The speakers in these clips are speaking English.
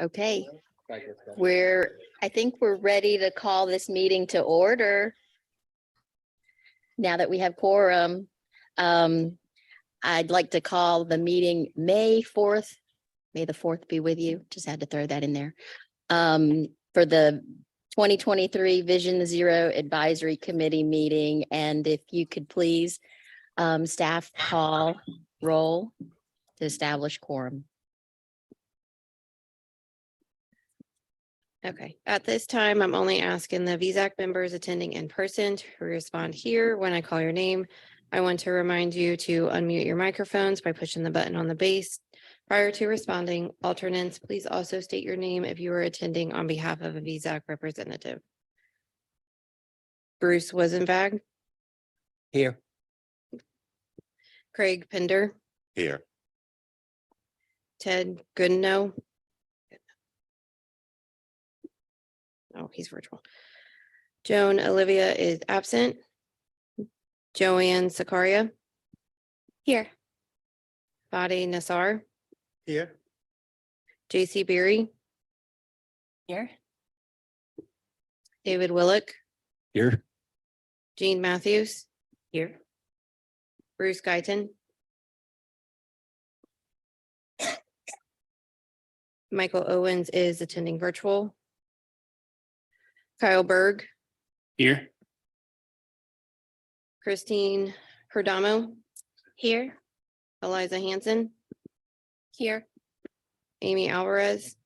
Okay, I think we're ready to call this meeting to order. Now that we have quorum, I'd like to call the meeting May 4th. May the 4th be with you. Just had to throw that in there. For the 2023 Vision Zero Advisory Committee meeting. And if you could please, staff call roll to establish quorum. Okay, at this time, I'm only asking the VZAC members attending in person to respond here when I call your name. I want to remind you to unmute your microphones by pushing the button on the base. Prior to responding, alternates, please also state your name if you are attending on behalf of a VZAC representative. Bruce Wisenbag, Here. Craig Pender, Here. Ted Goodnow. Oh, he's virtual. Joan Olivia is absent. Joanne Sakaria, Here. Fadi Nassar, Here. JC Beery, Here. David Willock, Here. Jean Matthews, Here. Bruce Guyton, Michael Owens is attending virtual. Kyle Berg, Here. Christine Perdomo, Here. Eliza Hansen, Here. Amy Alvarez,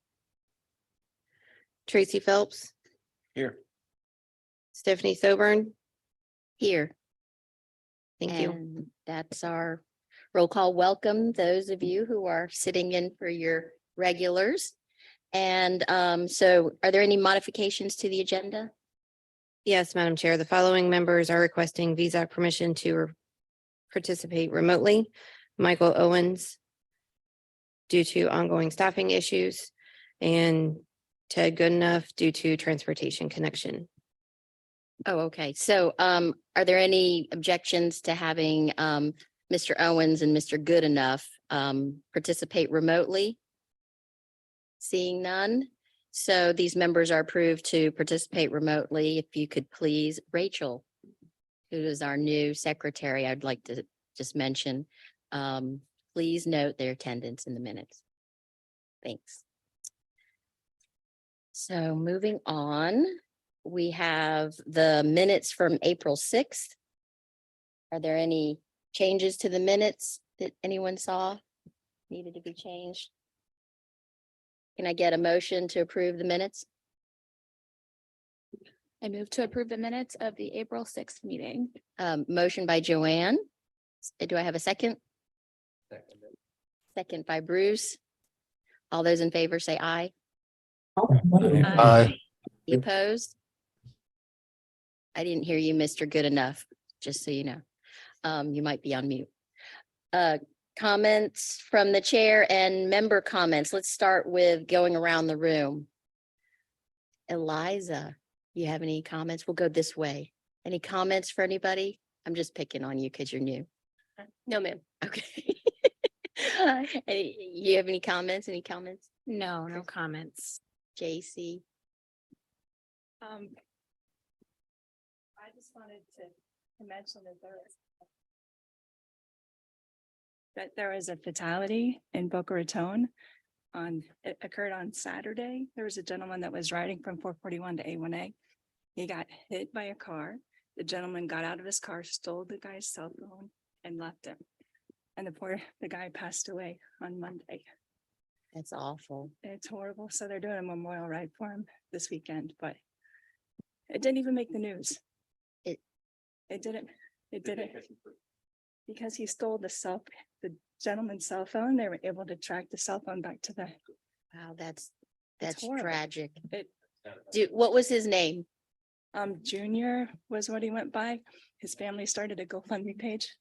Tracy Phelps, Here. Stephanie Thoburn. Here. Thank you. And that's our roll call. Welcome those of you who are sitting in for your regulars. And so are there any modifications to the agenda? Yes, Madam Chair, the following members are requesting VZAC permission to participate remotely. Michael Owens, due to ongoing staffing issues, and Ted Goodenough due to transportation connection. Oh, okay. So are there any objections to having Mr. Owens and Mr. Goodenough participate remotely? Seeing none. So these members are approved to participate remotely. If you could please, Rachel, who is our new secretary, I'd like to just mention, please note their attendance in the minutes. Thanks. So moving on, we have the minutes from April 6th. Are there any changes to the minutes that anyone saw needed to be changed? Can I get a motion to approve the minutes? I move to approve the minutes of the April 6th meeting. Motion by Joanne. Do I have a second? Second by Bruce. All those in favor say aye. Aye. The opposed? I didn't hear you, Mr. Goodenough, just so you know. You might be on mute. Comments from the chair and member comments. Let's start with going around the room. Eliza, you have any comments? We'll go this way. Any comments for anybody? I'm just picking on you because you're new. No, ma'am. Okay. You have any comments? Any comments? No, no comments. JC? I just wanted to mention that there was a fatality in Boca Raton it occurred on Saturday. There was a gentleman that was riding from 441 to A1A. He got hit by a car. The gentleman got out of his car, stole the guy's cell phone and left him. And the guy passed away on Monday. That's awful. It's horrible. So they're doing a memorial ride for him this weekend, but it didn't even make the news. It didn't because he stole the gentleman's cell phone. They were able to track the cell phone back to the. Wow, that's horrible. tragic. It- What was his name? Junior was what he went by. His family started a GoFundMe page.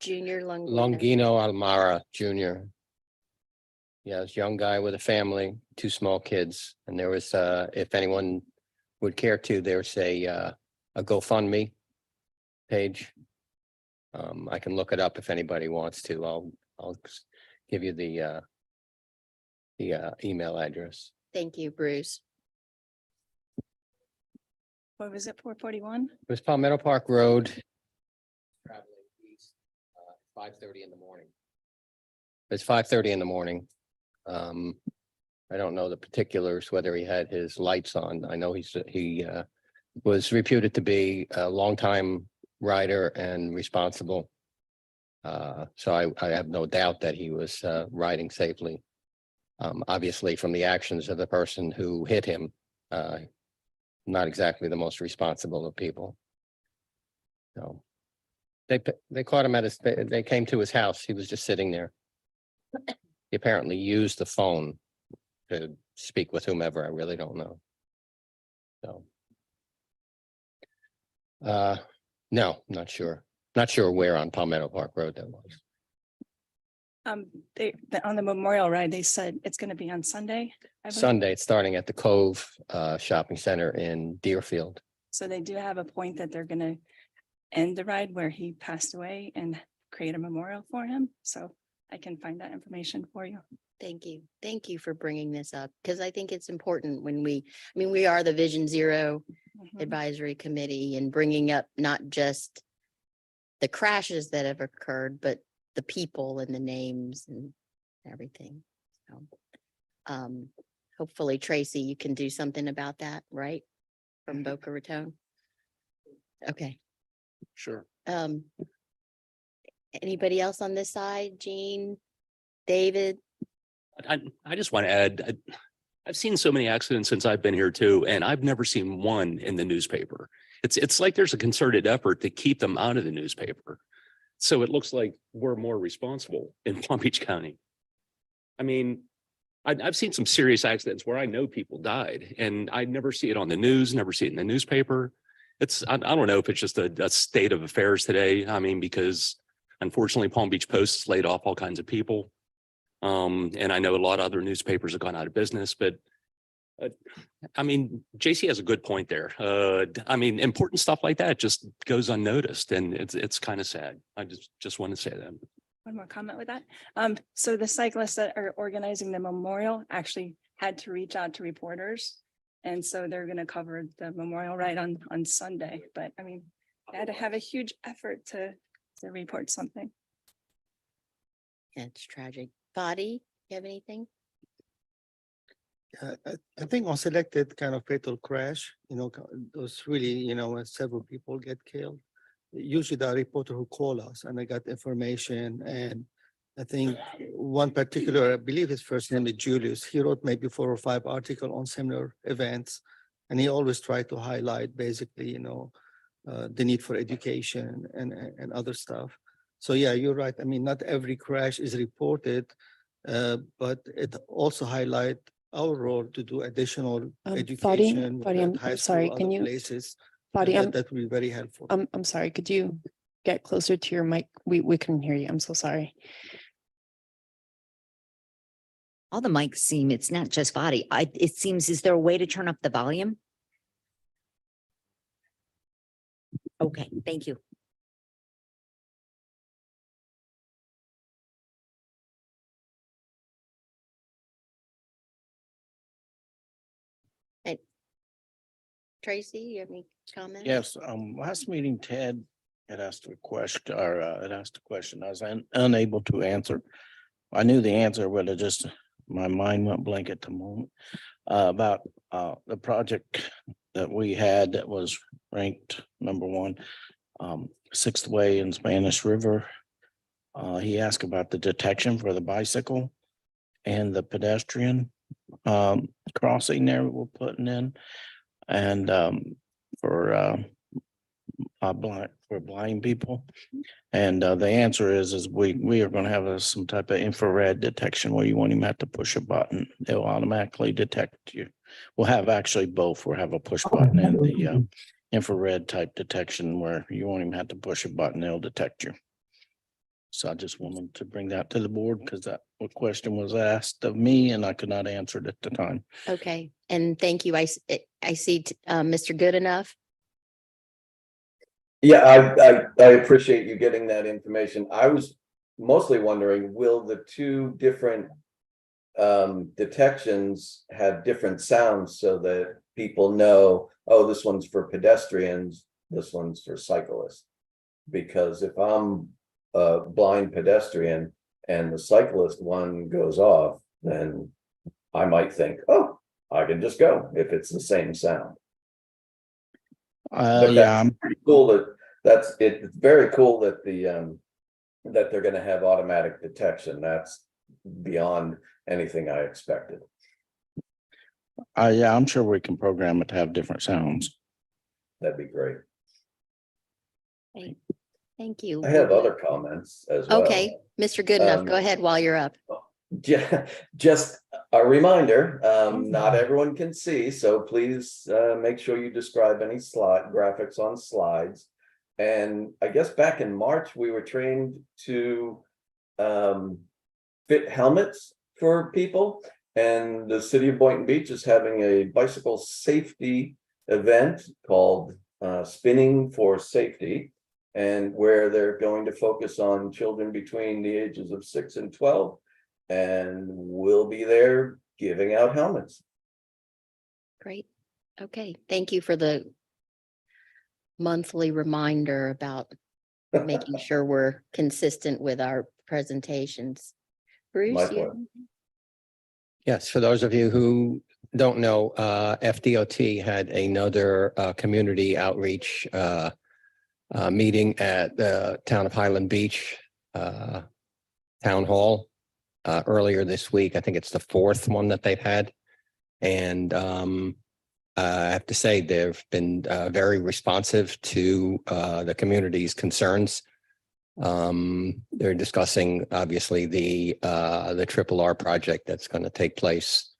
Junior Longino. Longino Almara Jr. Yeah, this young guy with a family, 2 small kids. And there was, if anyone would care to, there's a GoFundMe page. I can look it up if anybody wants to. I'll give you the the email address. Thank you, Bruce. What was it, 441? It was Palmetto Park Road. Traveling east, 5:30 in the morning. It's 5:30 in the morning. I don't know the particulars, whether he had his lights on. I know he was reputed to be a longtime rider and responsible. So I have no doubt that he was riding safely. Obviously, from the actions of the person who hit him, not exactly the most responsible of people. So they caught him they came to his house. He was just sitting there. He apparently used the phone to speak with whomever. I really don't know. So. No, not sure. Not sure where on Palmetto Park Road that was. On the Memorial Ride, they said it's going to be on Sunday. I believe. Sunday, it's starting at the Cove Shopping Center in Deerfield. So they do have a point that they're going to end the ride where he passed away and create a memorial for him. So I can find that information for you. Thank you. Thank you for bringing this up because I think it's important when we are the Vision Zero Mhm. Advisory Committee and bringing up not just the crashes that have occurred, but the people and the names and everything. So, hopefully Tracy, you can do something about that, right? From Boca Raton. Okay. Sure. Anybody else on this side? Jean, David? I just want to add, I've seen so many accidents since I've been here too, and I've never seen one in the newspaper. It's like there's a concerted effort to keep them out of the newspaper. So it looks like we're more responsible in Palm Beach County. I mean, I've seen some serious accidents where I know people died and I never see it on the news, never see it in the newspaper. I don't know if it's just a state of affairs today. I mean, because unfortunately, Palm Beach Post has laid off all kinds of people. And I know a lot of other newspapers have gone out of business, but I mean, JC has a good point there. I mean, important stuff like that just goes unnoticed and it's kind of sad. I just want to say that. One more comment with that. So the cyclists that are organizing the memorial actually had to reach out to reporters. And so they're going to cover the memorial ride on Sunday. But I mean, they had to have a huge effort to report something. Yeah, it's tragic. Body, you have anything? I think on selected kind of fatal crash, those really, when several people get killed. Usually the reporter who call us and I got information and I think one particular, I believe his first name is Julius. He wrote maybe 4 or 5 articles on similar events. And he always tried to highlight basically, the need for education and other stuff. So yeah, you're right. I mean, not every crash is reported, but it also highlight our role to do additional education. Fadi, at high I'm school, sorry, other can you, places, Fadi, and that will be very helpful. I'm sorry, could you get closer to your mic? We couldn't hear you. I'm so sorry. All the mics seem, it's not just body. It seems, is there a way to turn up the volume? Okay, thank you. Tracy, you have any comments? Yes, last meeting, Ted had asked a question, or had asked a question. I was unable to answer. I knew the answer, but my mind went blank at the moment. About the project that we had that was ranked #1, 6th Way in Spanish River. He asked about the detection for the bicycle and the pedestrian crossing there we're putting in. And for blind people. And the answer is we are going to have some type of infrared detection where you won't even have to push a button. They'll automatically detect you. We'll have actually both. We'll have a push button and the infrared type detection where you won't even have to push a button. They'll detect you. So I just wanted to bring that to the board because that question was asked of me and I could not answer it at the time. Okay, and thank you. I see Mr. Goodenough. Yeah, I appreciate you getting that information. I was mostly wondering, will the 2 different detections have different sounds so that people know, oh, this one's for pedestrians, this one's for cyclists. Because if I'm a blind pedestrian and the cyclist one goes off, then I might think, oh, I can just go if it's the same sound. But Yeah, that's pretty cool that's it. It's very cool that that they're gonna have automatic detection. That's beyond anything I expected. yeah, I'm sure we can program it to have different sounds. That'd be great. Thank you. I have other comments as well. Okay, Mr. Goodenough, go Um, ahead while you're up. Just a reminder, not everyone can see, so please make sure you describe any slide graphics on slides. And I guess back in March, we were trained to fit helmets for people. And the city of Boynton Beach is having a bicycle safety event called Spinning for Safety. And where they're going to focus on children between the ages of 6 and 12. And we'll be there giving out helmets. Great. Okay, thank you for the monthly reminder about making sure we're consistent with our presentations. My Bruce, pleasure. Yes, for those of you who don't know, FDOT had another community outreach meeting at the town of Highland Beach Town Hall earlier this week. I think it's the fourth one that they've had. And I have to say, they've been very responsive to the community's concerns. They're discussing, obviously, the Triple R project that's going to take place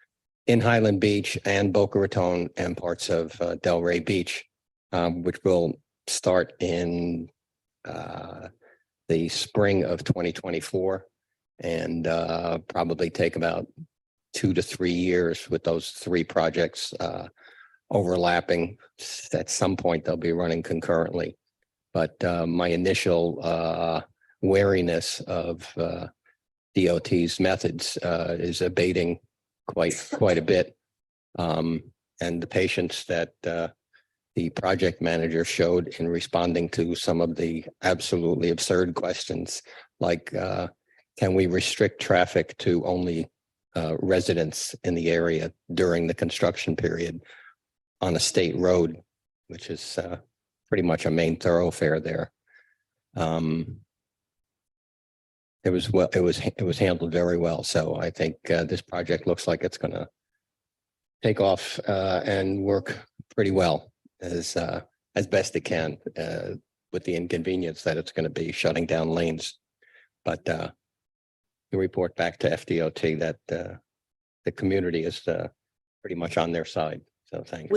in Highland Beach and Boca Raton and parts of Delray Beach, which will start in the spring of 2024 and probably take about 2 to 3 years with those 3 projects overlapping. At some point, they'll be running concurrently. But my initial wariness of DOT's methods is abating quite a bit. And the patience that the project manager showed in responding to some of the absolutely absurd questions, like can we restrict traffic to only residents in the area during the construction period on a state road, which is pretty much a main thoroughfare there. It was handled very well. So I think this project looks like it's going to take off and work pretty well as best it can with the inconvenience that it's going to be shutting down lanes. But the report back to FDOT that the community is pretty much on their side. So thanks.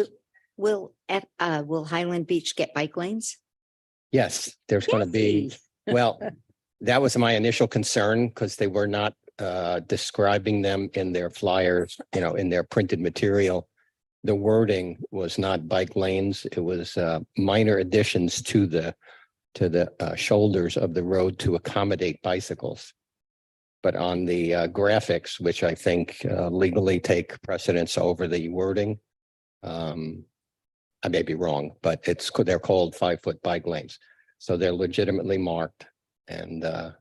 Will Highland Beach get bike lanes? Yes, there's going to be, well, that was my initial concern because they were not describing them in their flyers, in their printed material. The wording was not bike lanes. It was minor additions to the shoulders of the road to accommodate bicycles. But on the graphics, which I think legally take precedence over the wording, I may be wrong, but they're called 5-foot bike lanes. So they're legitimately marked. And I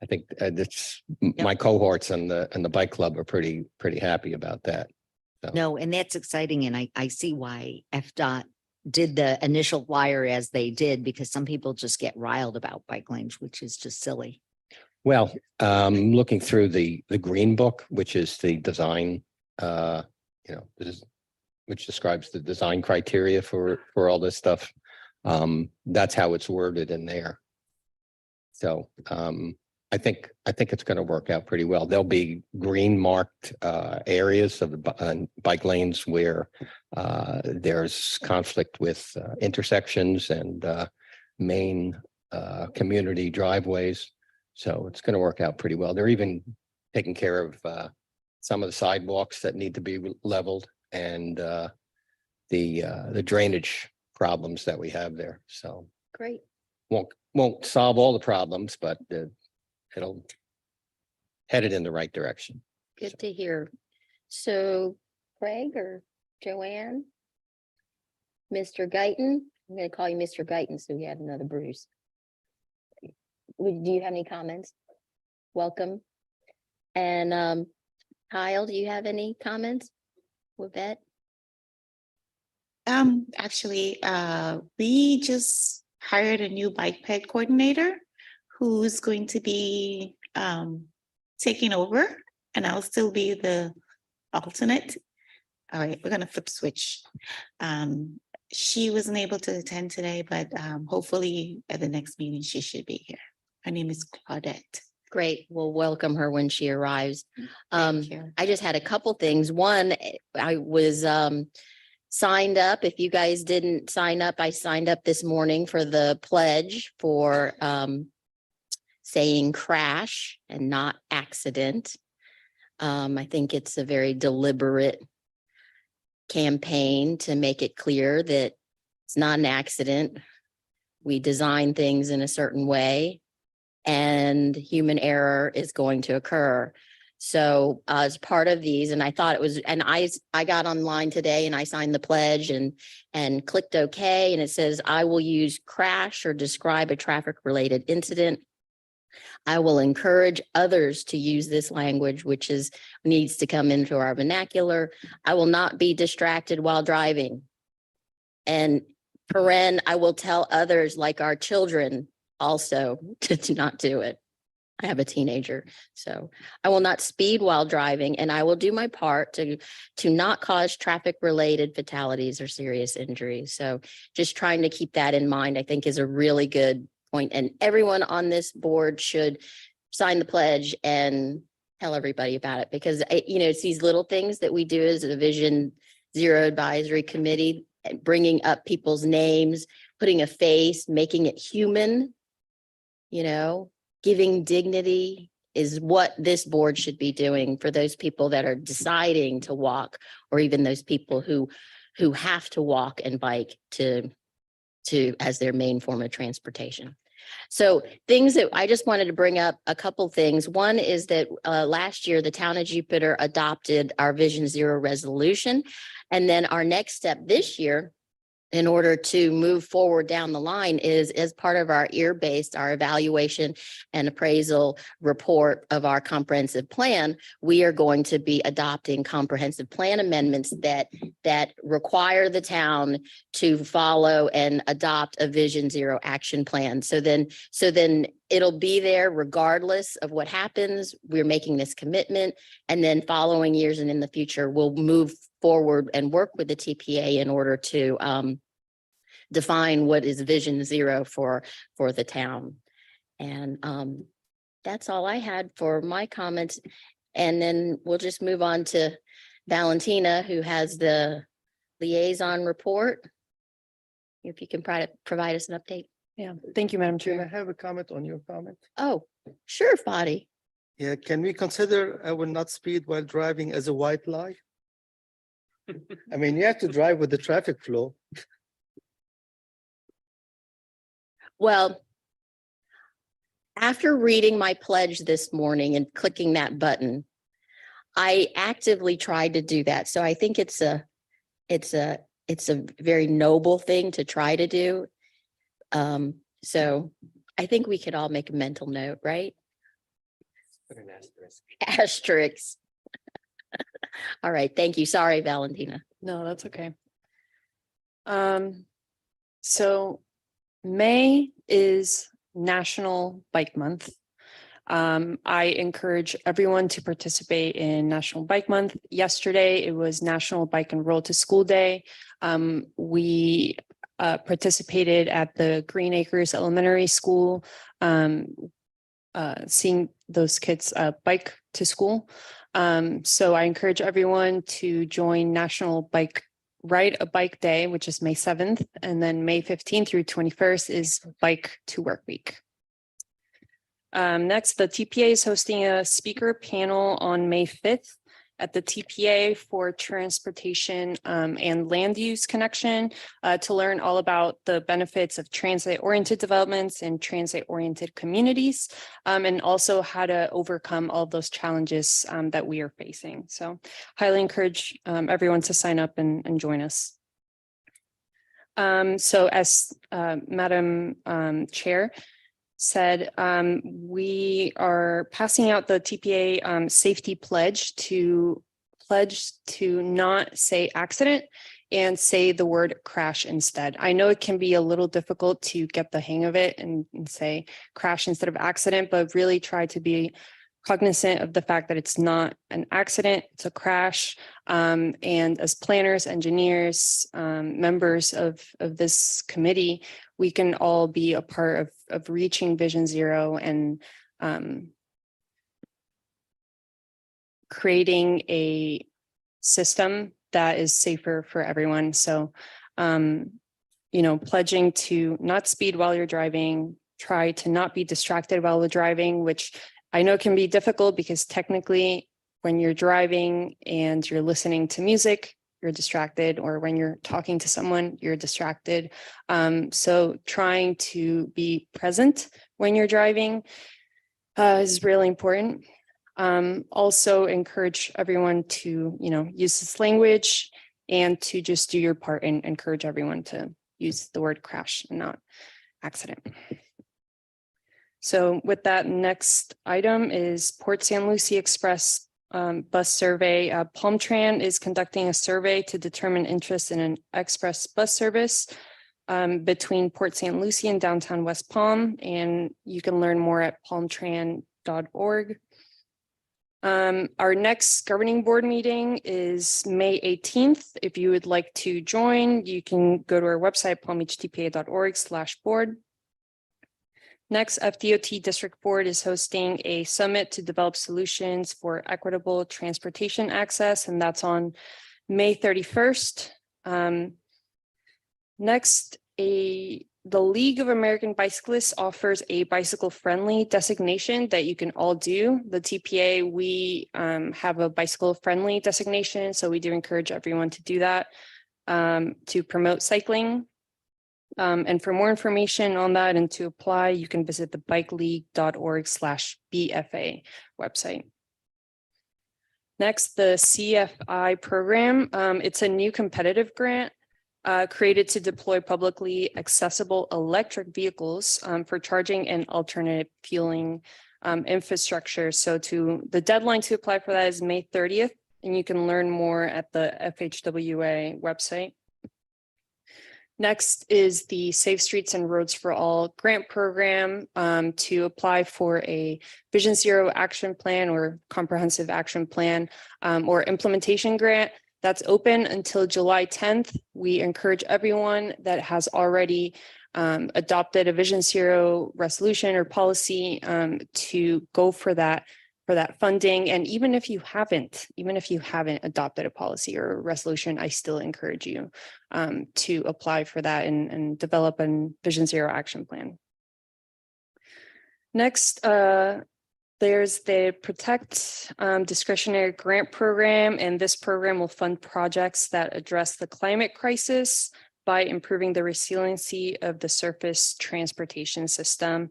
think my cohorts and the bike club are pretty happy about that. So. No, and that's exciting. And I see why FDOT did the initial flyer as they did, because some people just get riled about bike lanes, which is just silly. Well, looking through the green book, which is the design, which describes the design criteria for all this stuff. That's how it's worded in there. So I think it's going to work out pretty well. There'll be green marked areas of the bike lanes where there's conflict with intersections and main community driveways. So it's going to work out pretty well. They're even taking care of some of the sidewalks that need to be leveled and the drainage problems that we have there. So Great. won't solve all the problems, but it'll head it in the right direction. Good to hear. So Craig or Joanne? Mr. Guyton, I'm gonna call you Mr. Guyton, so we have another Bruce. Do you have any comments? Welcome. And Kyle, do you have any comments? Wivette? Actually, we just hired a new bike ped coordinator who's going to be taking over, and I'll still be the alternate. All right, we're gonna flip switch. She wasn't able to attend today, but hopefully at the next meeting, she should be here. Her name is Claudette. Great. We'll welcome her when she arrives. Thank you. I just had a couple things. One, I was signed up. If you guys didn't sign up, I signed up this morning for the pledge for saying crash and not accident. I think it's a very deliberate campaign to make it clear that it's not an accident. We design things in a certain way and human error is going to occur. So as part of these, and I thought it was, and I got online today and I signed the pledge and clicked OK, and it says, I will use crash or describe a traffic related incident. I will encourage others to use this language, which needs to come into our vernacular. I will not be distracted while driving. And I will tell others, like our children, also to not do it. I have a teenager, so I will not speed while driving, and I will do my part to not cause traffic related fatalities or serious injuries. So just trying to keep that in mind, I think, is a really good point. And everyone on this board should sign the pledge and tell everybody about it, because it's these little things that we do as a Vision Zero Advisory Committee, bringing up people's names, putting a face, making it human, giving dignity is what this board should be doing for those people that are deciding to walk, or even those people who have to walk and bike to as their main form of transportation. So things that I just wanted to bring up, a couple things. One is that last year, the town of Jupiter adopted our Vision Zero resolution. And then our next step this year, in order to move forward down the line, is as part of our our evaluation and appraisal report of our comprehensive plan, we are going to be adopting comprehensive plan amendments that require the town to follow and adopt a Vision Zero action plan. So then it'll be there regardless of what happens. We're making this commitment, and then following years and in the future, we'll move forward and work with the TPA in order to define what is Vision Zero for the town. And that's all I had for my comments. And then we'll just move on to Valentina, who has the liaison report. If you can provide us an update. Yeah, thank you, Madam Can I Chair. have a comment on your comment? Oh, sure, Fadi. Yeah, can we consider I will not speed while driving as a white lie? I mean, you have to drive with the traffic flow. Well, after reading my pledge this morning and clicking that button, I actively tried to do that. So I think it's a very noble thing to try to do. So I think we could all make a mental note, right? Put an asterisk. Asterisks. All right, thank you. Sorry, Valentina. No, that's okay. So May is National Bike Month. I encourage everyone to participate in National Bike Month. Yesterday, it was National Bike and Roll to School Day. We participated at the Green Acres Elementary School, seeing those kids bike to school. So I encourage everyone to join National Ride a Bike Day, which is May 7th, and then May 15th through 21st is Bike to Work Week. Next, the TPA is hosting a speaker panel on May 5th. at the TPA for transportation and land use connection to learn all about the benefits of transit-oriented developments and transit-oriented communities, and also how to overcome all those challenges that we are facing. So highly encourage everyone to sign up and join us. So as Madam Chair said, we are passing out the TPA safety pledge to not say accident and say the word crash instead. I know it can be a little difficult to get the hang of it and say crash instead of accident, but really try to be cognizant of the fact that it's not an accident, it's a crash. And as planners, engineers, members of this committee, we can all be a part of reaching Vision Zero and creating a system that is safer for everyone. So, pledging to not speed while you're driving, try to not be distracted while you're driving, which I know can be difficult because technically when you're driving and you're listening to music, you're distracted, or when you're talking to someone, you're distracted. So trying to be present when you're driving is really important. Also encourage everyone to, use this language and to just do your part and encourage everyone to use the word crash and not accident. So with that, next item is Port San Lucie Express bus survey. Palmtran is conducting a survey to determine interest in an express bus service between Port St. Lucie and downtown West Palm, and you can learn more at palmtran.org. Our next governing board meeting is May 18th. If you would like to join, you can go to our website, palmbeachtpa.org/board. Next, FDOT District Board is hosting a summit to develop solutions for equitable transportation access, and that's on May 31st. Next, the League of American Bicyclists offers a bicycle-friendly designation that you can all do. The TPA, we have a bicycle-friendly designation, so we do encourage everyone to do that to promote cycling. And for more information on that and to apply, you can visit the bikeleague.org/BFA website. Next, the CFI program. It's a new competitive grant created to deploy publicly accessible electric vehicles for charging and alternative fueling infrastructure. So the deadline to apply for that is May 30th, and you can learn more at the FHWA website. Next is the Safe Streets and Roads for All grant program to apply for a Vision Zero action plan or comprehensive action plan or implementation grant. That's open until July 10th. We encourage everyone that has already adopted a Vision Zero resolution or policy to go for that funding. And even if you haven't adopted a policy or a resolution, I still encourage you to apply for that and develop a Vision Zero action plan. Next, there's the Protect discretionary grant program, and this program will fund projects that address the climate crisis by improving the resiliency of the surface transportation system.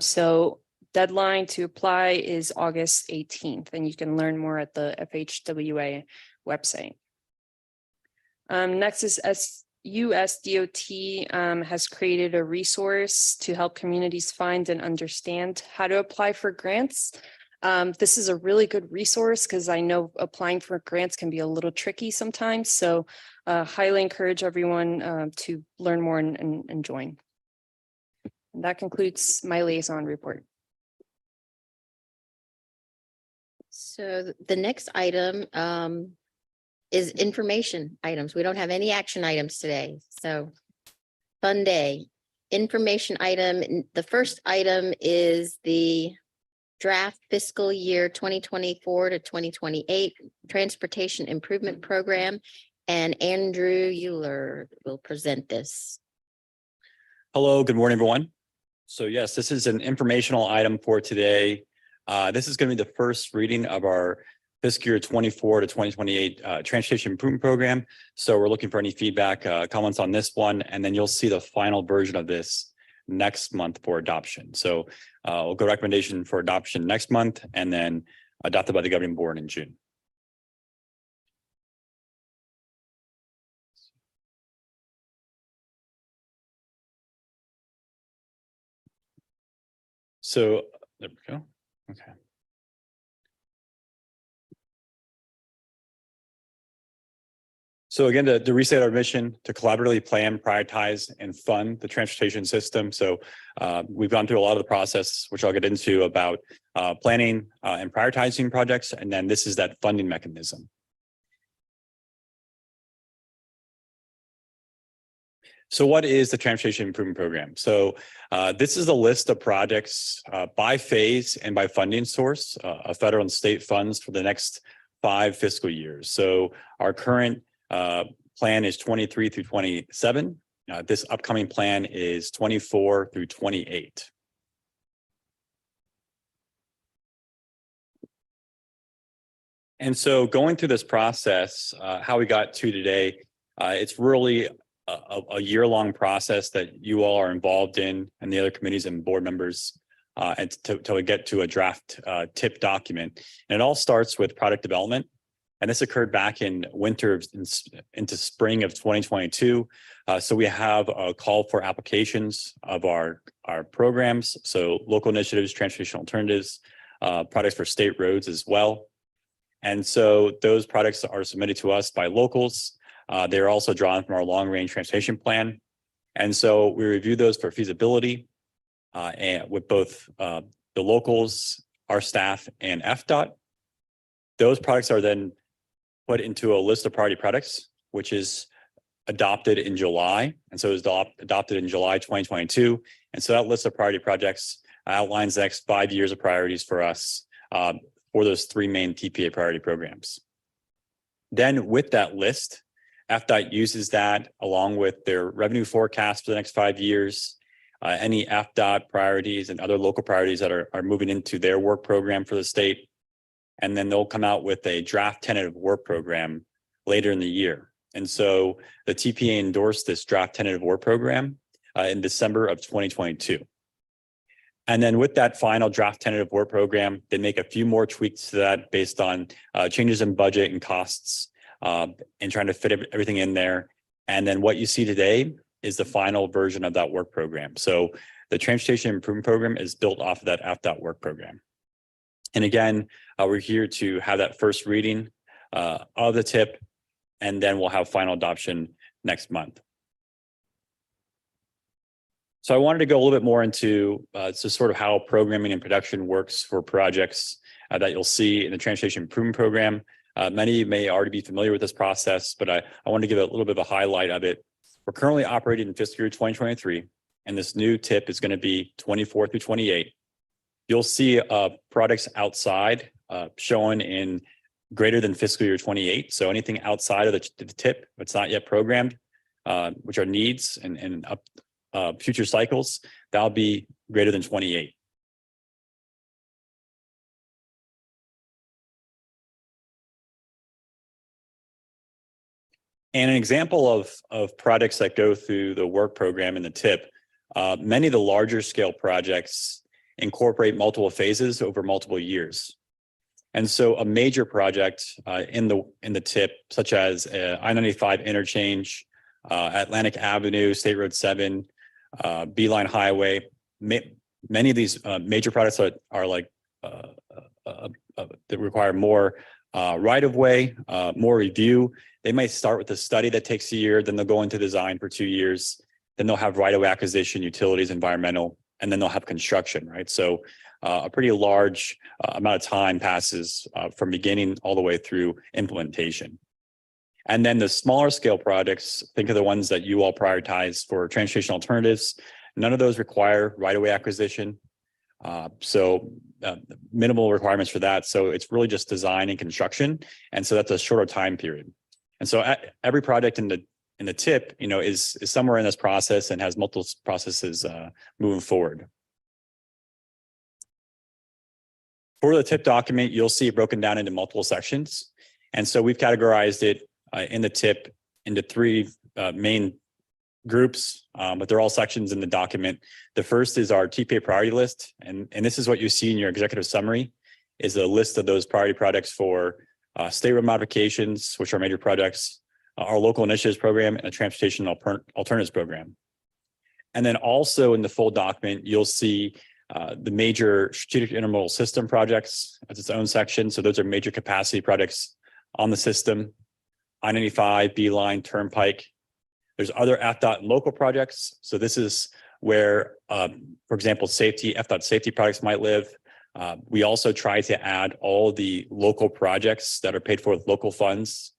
So deadline to apply is August 18th, and you can learn more at the FHWA website. Next is USDOT has created a resource to help communities find and understand how to apply for grants. This is a really good resource because I know applying for grants can be a little tricky sometimes. So highly encourage everyone to learn more and join. And that concludes my liaison report. So the next item is information items. We don't have any action items today. So fun day. Information item. The first item is the draft fiscal year 2024 to 2028 Transportation Improvement Program. And Andrew Euler will present this. Hello, good morning, everyone. So yes, this is an informational item for today. This is going to be the first reading of our fiscal year 24 to 2028 Transportation Improvement Program. So we're looking for any feedback, comments on this one, and then you'll see the final version of this next month for adoption. So we'll go recommendation for adoption next month and then adopted by the governing board in June. So there we go. Okay. So again, to restate our mission to collaboratively plan, prioritize, and fund the transportation system. So we've gone through a lot of the process, which I'll get into about planning and prioritizing projects. And then this is that funding mechanism. So what is the Transportation Improvement Program? So this is a list of projects by phase and by funding source of federal and state funds for the next 5 fiscal years. So our current plan is 23 through 27. This upcoming plan is 24 through 28. And so going through this process, how we got to today, it's really a year-long process that you all are involved in and the other committees and board members and till we get to a draft tip document. And it all starts with product development. And this occurred back in winter into spring of 2022. So we have a call for applications of our programs. So local initiatives, transportation alternatives, products for state roads as well. And so those products are submitted to us by locals. They're also drawn from our long range transportation plan. And so we review those for feasibility and with both the locals, our staff, and FDOT. Those products are then put into a list of priority products, which is adopted in July. And so it was adopted in July 2022. And so that list of priority projects outlines the next 5 years of priorities for us for those 3 main TPA priority programs. Then with that list, FDOT uses that along with their revenue forecast for the next 5 years, any FDOT priorities and other local priorities that are moving into their work program for the state. And then they'll come out with a draft tentative work program later in the year. And so the TPA endorsed this draft tentative work program in December of 2022. And then with that final draft tentative work program, they make a few more tweaks to that based on changes in budget and costs and trying to fit everything in there. And then what you see today is the final version of that work program. So the Transportation Improvement Program is built off of that FDOT work program. And again, we're here to have that first reading of the tip, and then we'll have final adoption next month. So I wanted to go a little bit more into sort of how programming and production works for projects that you'll see in the Transportation Improvement Program. Many of you may already be familiar with this process, but I want to give a little bit of a highlight of it. We're currently operating in fiscal year 2023, and this new tip is going to be 24 through 28. You'll see products outside showing in greater than fiscal year 28. So anything outside of the tip, it's not yet programmed, which are needs and future cycles, that'll be greater than 28. And an example of projects that go through the work program in the tip, many of the larger scale projects incorporate multiple phases over multiple years. And so a major project in the tip, such as I-95 interchange, Atlantic Avenue, State Road 7, Beeline Highway, many of these major projects are like that require more right-of-way, more review. They might start with a study that takes a year, then they'll go into design for 2 years, then they'll have right-of-way acquisition, utilities, environmental, and then they'll have construction, right? So a pretty large amount of time passes from beginning all the way through implementation. And then the smaller scale projects, think of the ones that you all prioritize for transportation alternatives. None of those require right-of-way acquisition. Minimal requirements for that. So it's really just design and construction. And so that's a shorter time period. And so every project in the tip, is somewhere in this process and has multiple processes moving forward. For the tip document, you'll see it broken down into multiple sections. And so we've categorized it in the tip into three main groups, but they're all sections in the document. The first is our TPA priority list. And this is what you see in your executive summary, is a list of those priority projects for state road modifications, which are major projects, our local initiatives program, and a transportation alternatives program. And then also in the full document, you'll see the major strategic intermodal system projects as its own section. So those are major capacity projects on the system, I-95, Beeline, Turnpike. There's other FDOT and local projects. So this is where, for example, FDOT safety projects might live. We also try to add all the local projects that are paid for with local funds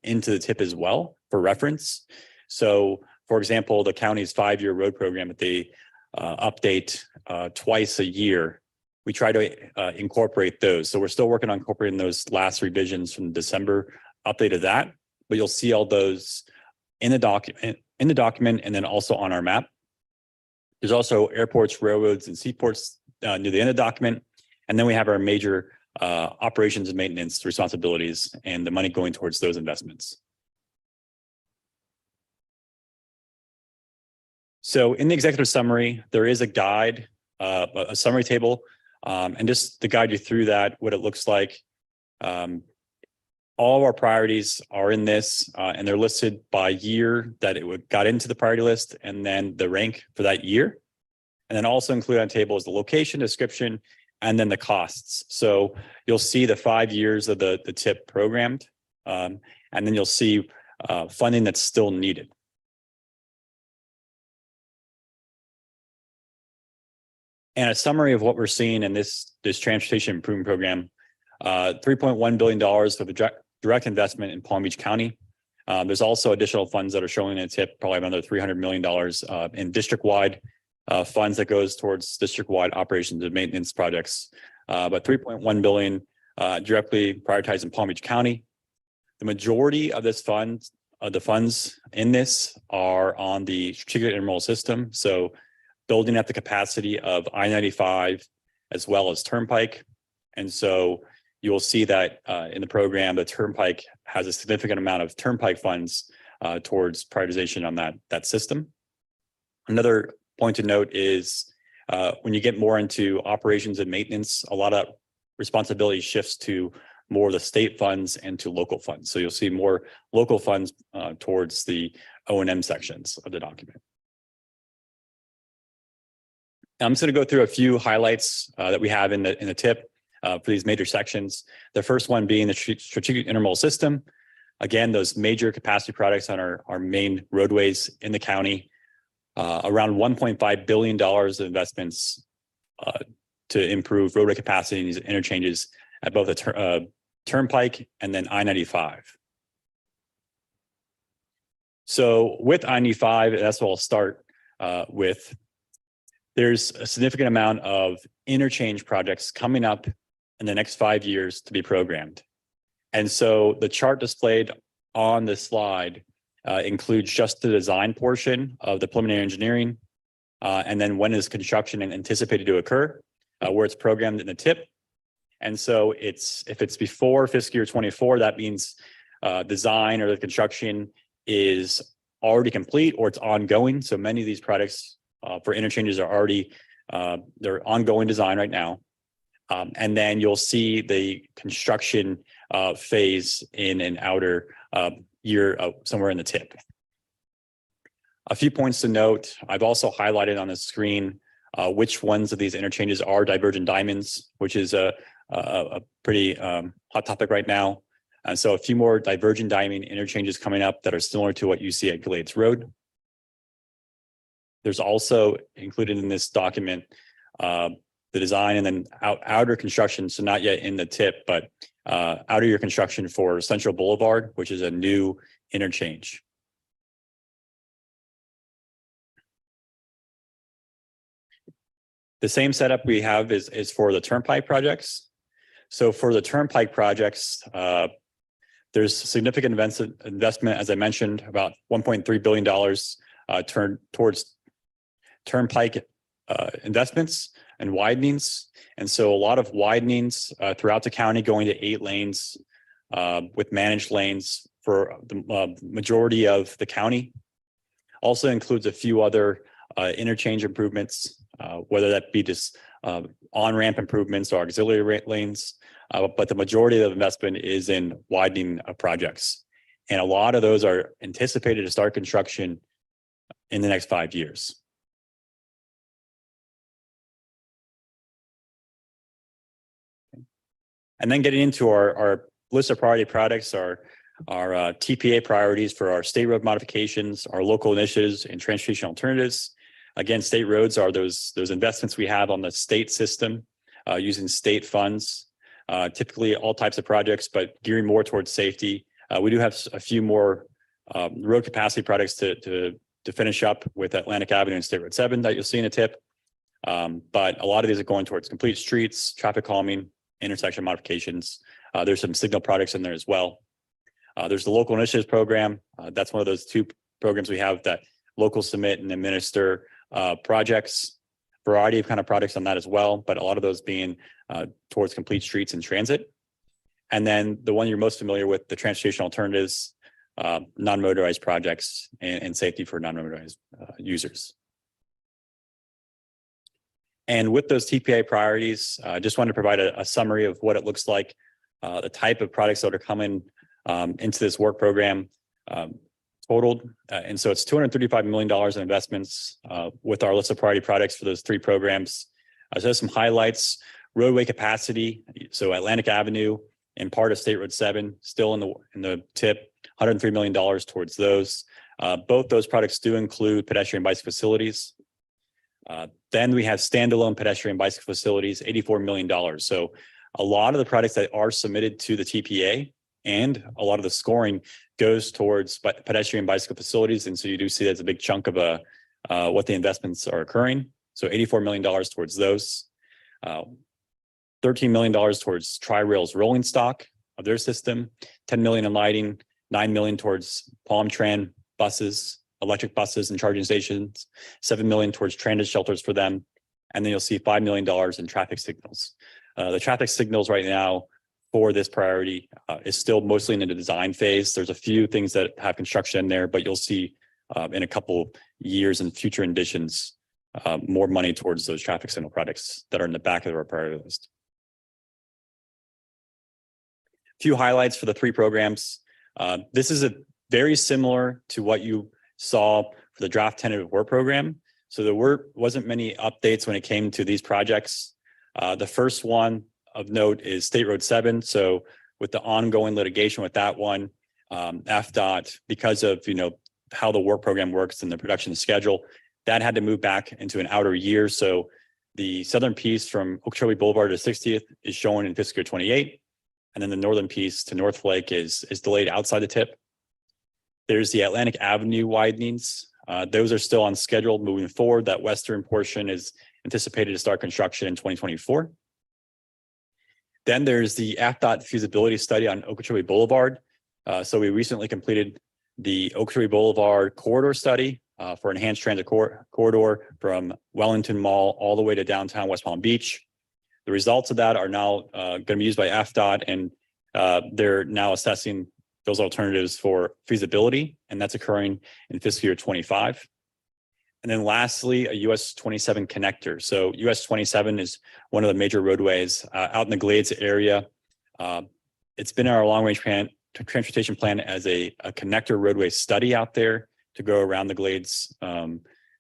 into the tip as well for reference. So, for example, the county's 5-year road program that they update twice a year, we try to incorporate those. So we're still working on incorporating those last revisions from December update of that, but you'll see all those in the document, and then also on our map. There's also airports, railroads, and seaports near the end of the document. And then we have our major operations and maintenance responsibilities and the money going towards those investments. So in the executive summary, there is a guide, a summary table, and just to guide you through that, what it looks like. All of our priorities are in this, and they're listed by year that it got into the priority list, and then the rank for that year. And then also included on the table is the location, description, and then the costs. So you'll see the 5 years of the TIP programmed, and then you'll see funding that's still needed. And a summary of what we're seeing in this transportation improvement program, $3.1 billion for the direct investment in Palm Beach County. There's also additional funds that are showing in a tip, probably another $300 million in district-wide funds that goes towards district-wide operations and maintenance projects. But $3.1 billion directly prioritized in Palm Beach County. The majority of this fund, the funds in this are on the strategic intermodal system. So building up the capacity of I-95 as well as Turnpike. And so you will see that in the program, the Turnpike has a significant amount of Turnpike funds towards prioritization on that system. Another point to note is when you get more into operations and maintenance, a lot of responsibility shifts to more of the state funds and to local funds. So you'll see more local funds towards the O&M sections of the document. I'm just going to go through a few highlights that we have in the tip for these major sections. The first one being the strategic intermodal system. Again, those major capacity projects on our main roadways in the county. Around $1.5 billion of investments to improve roadway capacity and these interchanges at both the Turnpike and then I-95. So with I-95, that's what I'll start with. There's a significant amount of interchange projects coming up in the next 5 years to be programmed. And so the chart displayed on this slide includes just the design portion of the preliminary engineering, and then when is construction anticipated to occur, where it's programmed in the tip. And so if it's before fiscal year 24, that means design or the construction is already complete or it's ongoing. So many of these projects for interchanges are already, they're ongoing design right now. And then you'll see the construction phase in an outer year somewhere in the tip. A few points to note. I've also highlighted on the screen which ones of these interchanges are divergent diamonds, which is a pretty hot topic right now. And so a few more divergent diamond interchanges coming up that are similar to what you see at Glades Road. There's also included in this document the design and then outer construction, so not yet in the tip, but outer year construction for Central Boulevard, which is a new interchange. The same setup we have is for the Turnpike projects. So for the Turnpike projects, there's significant investment, as I mentioned, about $1.3 billion turned towards Turnpike investments. and widenings. And so a lot of widenings throughout the county going to 8 lanes with managed lanes for the majority of the county. Also includes a few other interchange improvements, whether that be just on-ramp improvements or auxiliary lanes. But the majority of the investment is in widening projects. And a lot of those are anticipated to start construction in the next 5 years. And then getting into our list of priority products, our TPA priorities for our state road modifications, our local initiatives and transportation alternatives. Again, state roads are those investments we have on the state system using state funds, typically all types of projects, but gearing more towards safety. We do have a few more road capacity projects to finish up with Atlantic Avenue and State Road 7 that you'll see in a tip. But a lot of these are going towards complete streets, traffic calming, intersection modifications. There's some signal projects in there as well. There's the local initiatives program. That's one of those 2 programs we have that local submit and administer projects, variety of kind of projects on that as well, but a lot of those being towards complete streets and transit. And then the one you're most familiar with, the transportation alternatives, non-motorized projects and safety for non-motorized users. And with those TPA priorities, I just wanted to provide a summary of what it looks like, the type of products that are coming into this work program totaled. And so it's $235 million in investments with our list of priority products for those 3 programs. So there's some highlights: roadway capacity. So Atlantic Avenue and part of State Road 7 still in the tip, $103 million towards those. Both those products do include pedestrian bicycle facilities. Then we have standalone pedestrian bicycle facilities, $84 million. So a lot of the products that are submitted to the TPA and a lot of the scoring goes towards pedestrian bicycle facilities. And so you do see that's a big chunk of what the investments are occurring. So $84 million towards those. $13 million towards Tri-Rail's rolling stock of their system, $10 million in lighting, $9 million towards Palm Tran buses, electric buses and charging stations, $7 million towards transit shelters for them. And then you'll see $5 million in traffic signals. The traffic signals right now for this priority is still mostly in the design phase. There's a few things that have construction in there, but you'll see in a couple years and future additions, more money towards those traffic signal projects that are in the back of our priority list. A few highlights for the 3 programs. This is very similar to what you saw for the draft tentative work program. So there wasn't many updates when it came to these projects. The first one of note is State Road 7. So with the ongoing litigation with that one, FDOT, because of how the work program works and the production schedule, that had to move back into an outer year. So the southern piece from Okeechobee Boulevard to 60th is shown in fiscal year 28. And then the northern piece to North Lake is delayed outside the tip. There's the Atlantic Avenue widenings. Those are still on schedule moving forward. That western portion is anticipated to start construction in 2024. Then there's the FDOT feasibility study on Okeechobee Boulevard. So we recently completed the Okeechobee Boulevard corridor study for enhanced transit corridor from Wellington Mall all the way to downtown West Palm Beach. The results of that are now going to be used by FDOT, and they're now assessing those alternatives for feasibility, and that's occurring in fiscal year 25. And then lastly, a US 27 connector. So US 27 is one of the major roadways out in the Glades area. It's been in our long range transportation plan as a connector roadway study out there to go around the Glades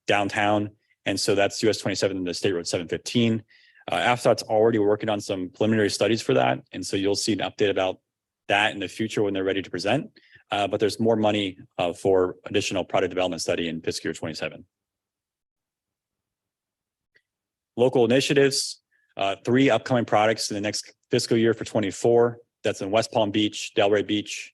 downtown. And so that's US 27 and the State Road 715. FDOT's already working on some preliminary studies for that. And so you'll see an update about that in the future when they're ready to present. But there's more money for additional product development study in fiscal year 27. Local initiatives, 3 upcoming products in the next fiscal year for 24. That's in West Palm Beach, Delray Beach,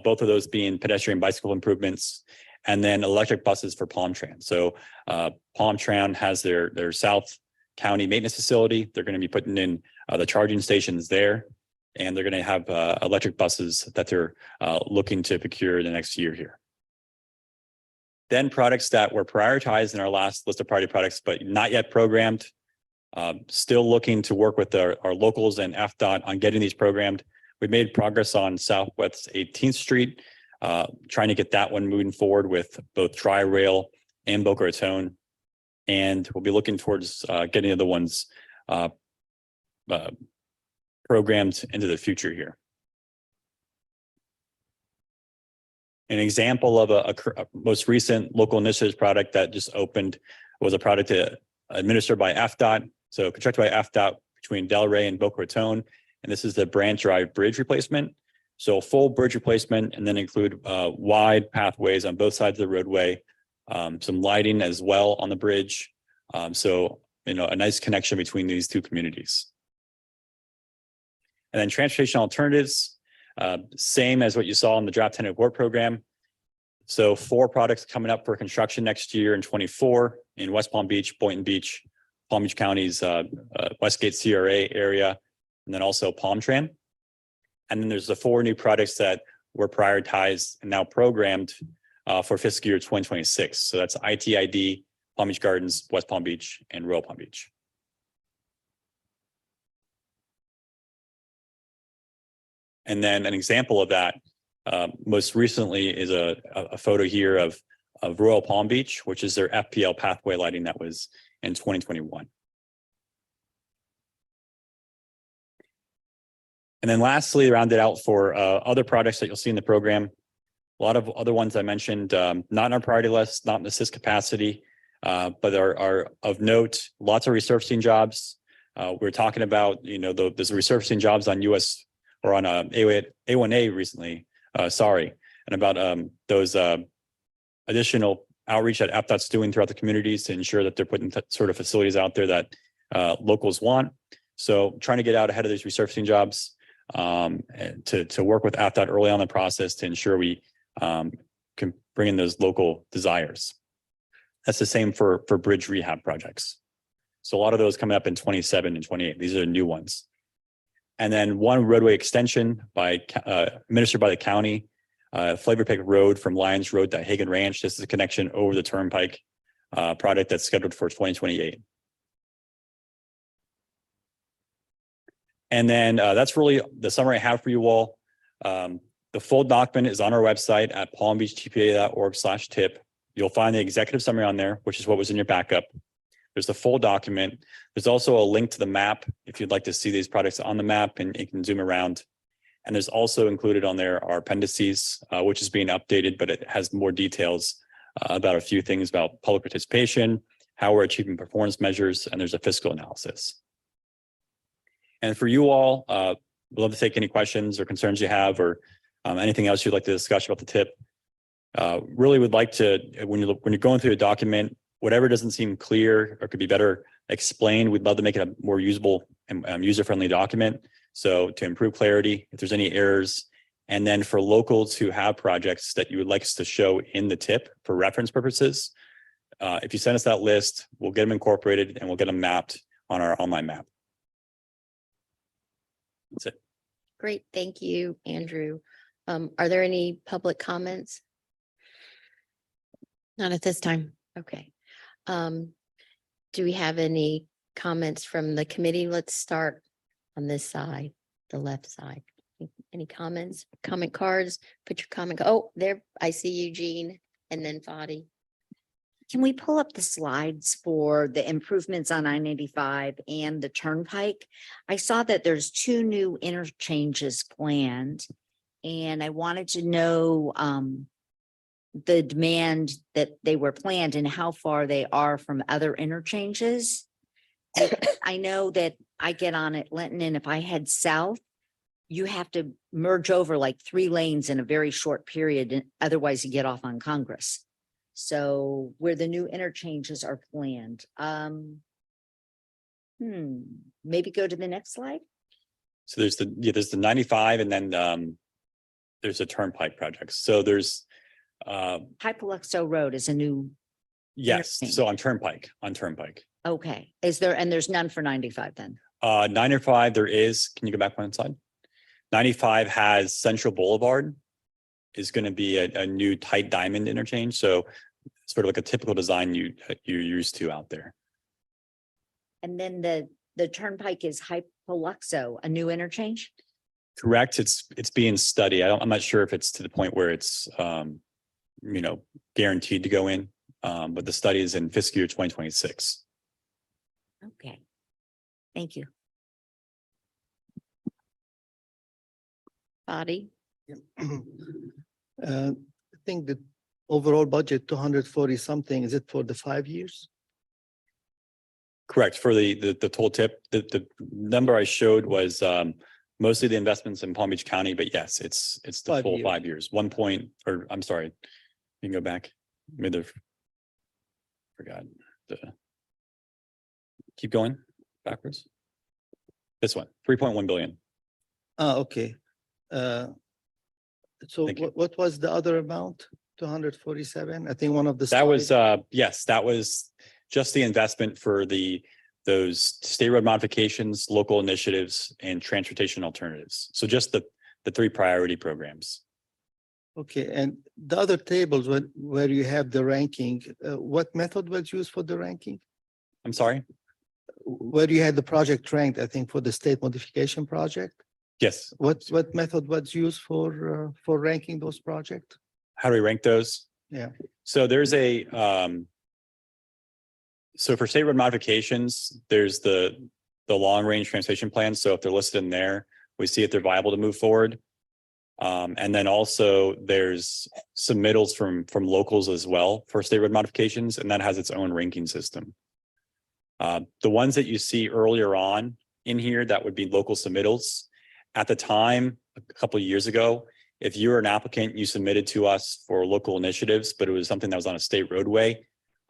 both of those being pedestrian bicycle improvements, and then electric buses for Palm Tran. So Palm Tran has their South County maintenance facility. They're going to be putting in the charging stations there, and they're going to have electric buses that they're looking to procure in the next year here. Then products that were prioritized in our last list of priority products, but not yet programmed. Still looking to work with our locals and FDOT on getting these programmed. We made progress on Southwest 18th Street, trying to get that one moving forward with both Tri-Rail and Boca Raton. And we'll be looking towards getting other ones programmed into the future here. An example of a most recent local initiatives product that just opened was a product administered by FDOT. So constructed by FDOT between Delray and Boca Raton. And this is the Branch Drive Bridge replacement. So full bridge replacement, and then include wide pathways on both sides of the roadway, some lighting as well on the bridge. So, you know, a nice connection between these two communities. And then transportation alternatives, same as what you saw in the draft tenant award program. So 4 products coming up for construction next year in 24 in West Palm Beach, Boynton Beach, Palm Beach County's Westgate CRA area, and then also Palm Tran. And then there's the 4 new products that were prioritized and now programmed for fiscal year 2026. So that's ITID, Palm Beach Gardens, West Palm Beach, and Royal Palm Beach. And then an example of that most recently is a photo here of Royal Palm Beach, which is their FPL pathway lighting that was in 2021. And then lastly, rounded out for other projects that you'll see in the program, a lot of other ones I mentioned, not on our priority list, not in the CIS capacity, but are of note, lots of resurfacing jobs. We're talking about, you know, there's resurfacing jobs on US or on A1A recently, and about those additional outreach that FDOT's doing throughout the communities to ensure that they're putting sort of facilities out there that locals want. So trying to get out ahead of these resurfacing jobs and to work with FDOT early on in the process to ensure we can bring in those local desires. That's the same for bridge rehab projects. So a lot of those coming up in 27 and 28. These are the new ones. And then one roadway extension administered by the county, Flavor Pig Road from Lyons Road to Hagen Ranch. This is a connection over the Turnpike project that's scheduled for 2028. And then that's really the summary I have for you all. The full document is on our website at palmbeachtpa.org/tip. You'll find the executive summary on there, which is what was in your backup. There's the full document. There's also a link to the map if you'd like to see these products on the map, and you can zoom around. And there's also included on there our appendices, which is being updated, but it has more details about a few things about public participation, how we're achieving performance measures, and there's a fiscal analysis. And for you all, we'd love to take any questions or concerns you have, or anything else you'd like to discuss about the TIP. Really would like to, when you're going through a document, whatever doesn't seem clear or could be better explained, we'd love to make it a more usable and user-friendly document. So to improve clarity, if there's any errors, and then for locals who have projects that you would like us to show in the TIP for reference purposes, if you send us that list, we'll get them incorporated and we'll get them mapped on our online map. That's it. Great. Thank you, Andrew. Are there any public comments? Not at this time. Okay. Do we have any comments from the committee? Let's start on this side, the left side. Any comments, comment cards? Put your comment. Oh, there, I see Eugene and then Fadi. Can we pull up the slides for the improvements on I-95 and the Turnpike? I saw that there's 2 new interchanges planned, and I wanted to know the demand that they were planned and how far they are from other interchanges. I know that I get on at Linton, and if I head south, you have to merge over like 3 lanes in a very short period, and otherwise you get off on Congress. So where the new interchanges are planned. Maybe go to the next slide. So there's the 95, and then there's a Turnpike project. So there's High Paluxo Road is a new. yes. interchange. So on Turnpike. Okay. Is there, and there's none for 95 then? 95 there is. Can you go back one slide? 95 has Central Boulevard is going to be a new tight diamond interchange. So sort of like a typical design you're used to out there. And then the turnpike is Hypoluxo, a new interchange? Correct. It's being studied. I'm not sure if it's to the point where it's, guaranteed to go in. But the study is in fiscal year 2026. Okay. Thank you. Body, I think the overall budget, 240 something, is it for the 5 years? Correct. For the toll tip, the number I showed was mostly the investments in Palm Beach County, but yes, it's the 5 full years. 5 years. 1 point, or I'm sorry, you can go back. Forgot the. Keep going backwards. This one, 3.1 billion. Okay. So Thank you. what was the other amount? 247? I think one of the. That was, slides- yes, that was just the investment for those state road modifications, local initiatives, and transportation alternatives. So just the 3 priority programs. Okay, and the other tables where you have the ranking, what method was used for the ranking? I'm sorry? Where you had the project ranked, I think, for the state modification project? Yes. What method was used for ranking those projects? How do we rank those? Yeah. So there's so for state road modifications, there's the long range transportation plan. So if they're listed in there, we see if they're viable to move forward. And then also there's submittals from locals as well for state road modifications, and that has its own ranking system. The ones that you see earlier on in here, that would be local submittals. At the time, a couple of years ago, if you were an applicant, you submitted to us for local initiatives, but it was something that was on a state roadway.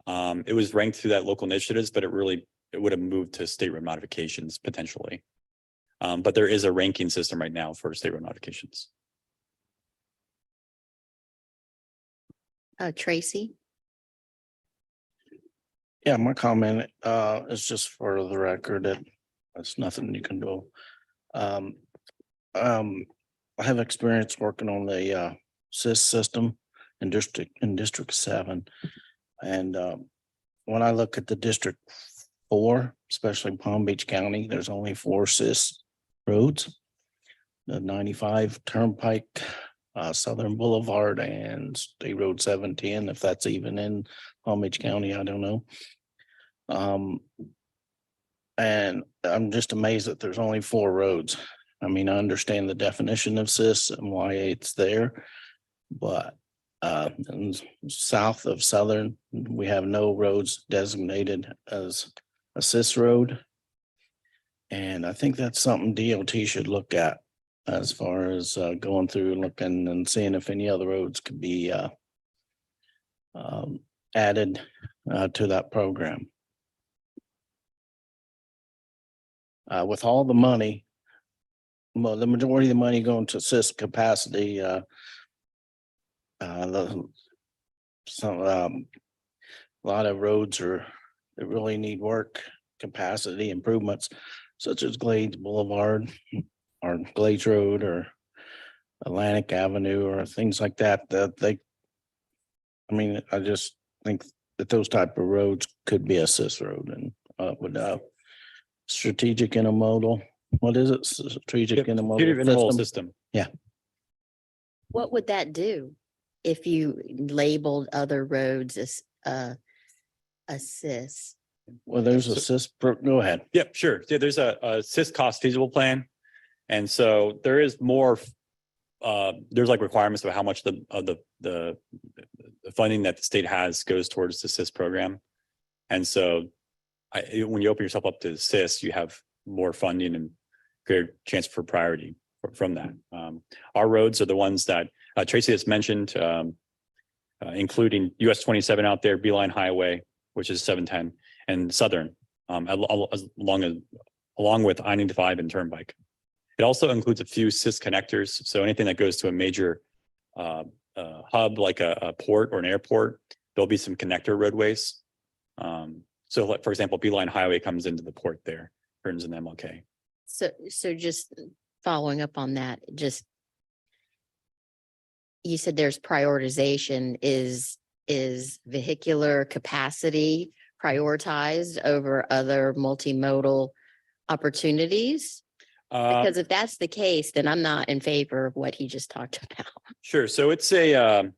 It was ranked through that local initiatives, but it would have moved to state road modifications potentially. But there is a ranking system right now for state road modifications. Tracy, Yeah, my comment is just for the record that that's nothing you can do. I have experience working on the SIS system in District 7. And when I look at the District 4, especially Palm Beach County, there's only 4 SIS roads. The 95 Turnpike, Southern Boulevard, and State Road 710, if that's even in Palm Beach County, I don't know. And I'm just amazed that there's only 4 roads. I mean, I understand the definition of SIS and why it's there, but south of Southern, we have no roads designated as a SIS road. And I think that's something DOT should look at as far as going through and looking and seeing if any other roads could be added to that program. With all the money, well, the majority of the money going to SIS capacity, a lot of roads that really need work, capacity improvements, such as Glades Boulevard or Glades Road or Atlantic Avenue or things like that, I just think that those type of roads could be a SIS road and would strategic intermodal. What is it? Strategic Intermodal system. Yeah. what would that do if you labeled other roads as a SIS? Well, there's a SIS, go ahead. Yep, sure. Yeah, there's a SIS cost feasible plan. And so there is more, there's like requirements of how much the funding that the state has goes towards the SIS program. And so when you open yourself up to SIS, you have more funding and greater chance for priority from that. Our roads are the ones that Tracy has mentioned, including US 27 out there, Beeline Highway, which is 710, and Southern, along with I-95 and Turnpike. It also includes a few SIS connectors. So anything that goes to a major hub, like a port or an airport, there'll be some connector roadways. So like, for example, Beeline Highway comes into the port there, turns in MLK. So just following up on that, you said there's prioritization. Is vehicular capacity prioritized over other multimodal opportunities? Because if that's the case, then I'm not in favor of what he just talked about. Sure. So it's there's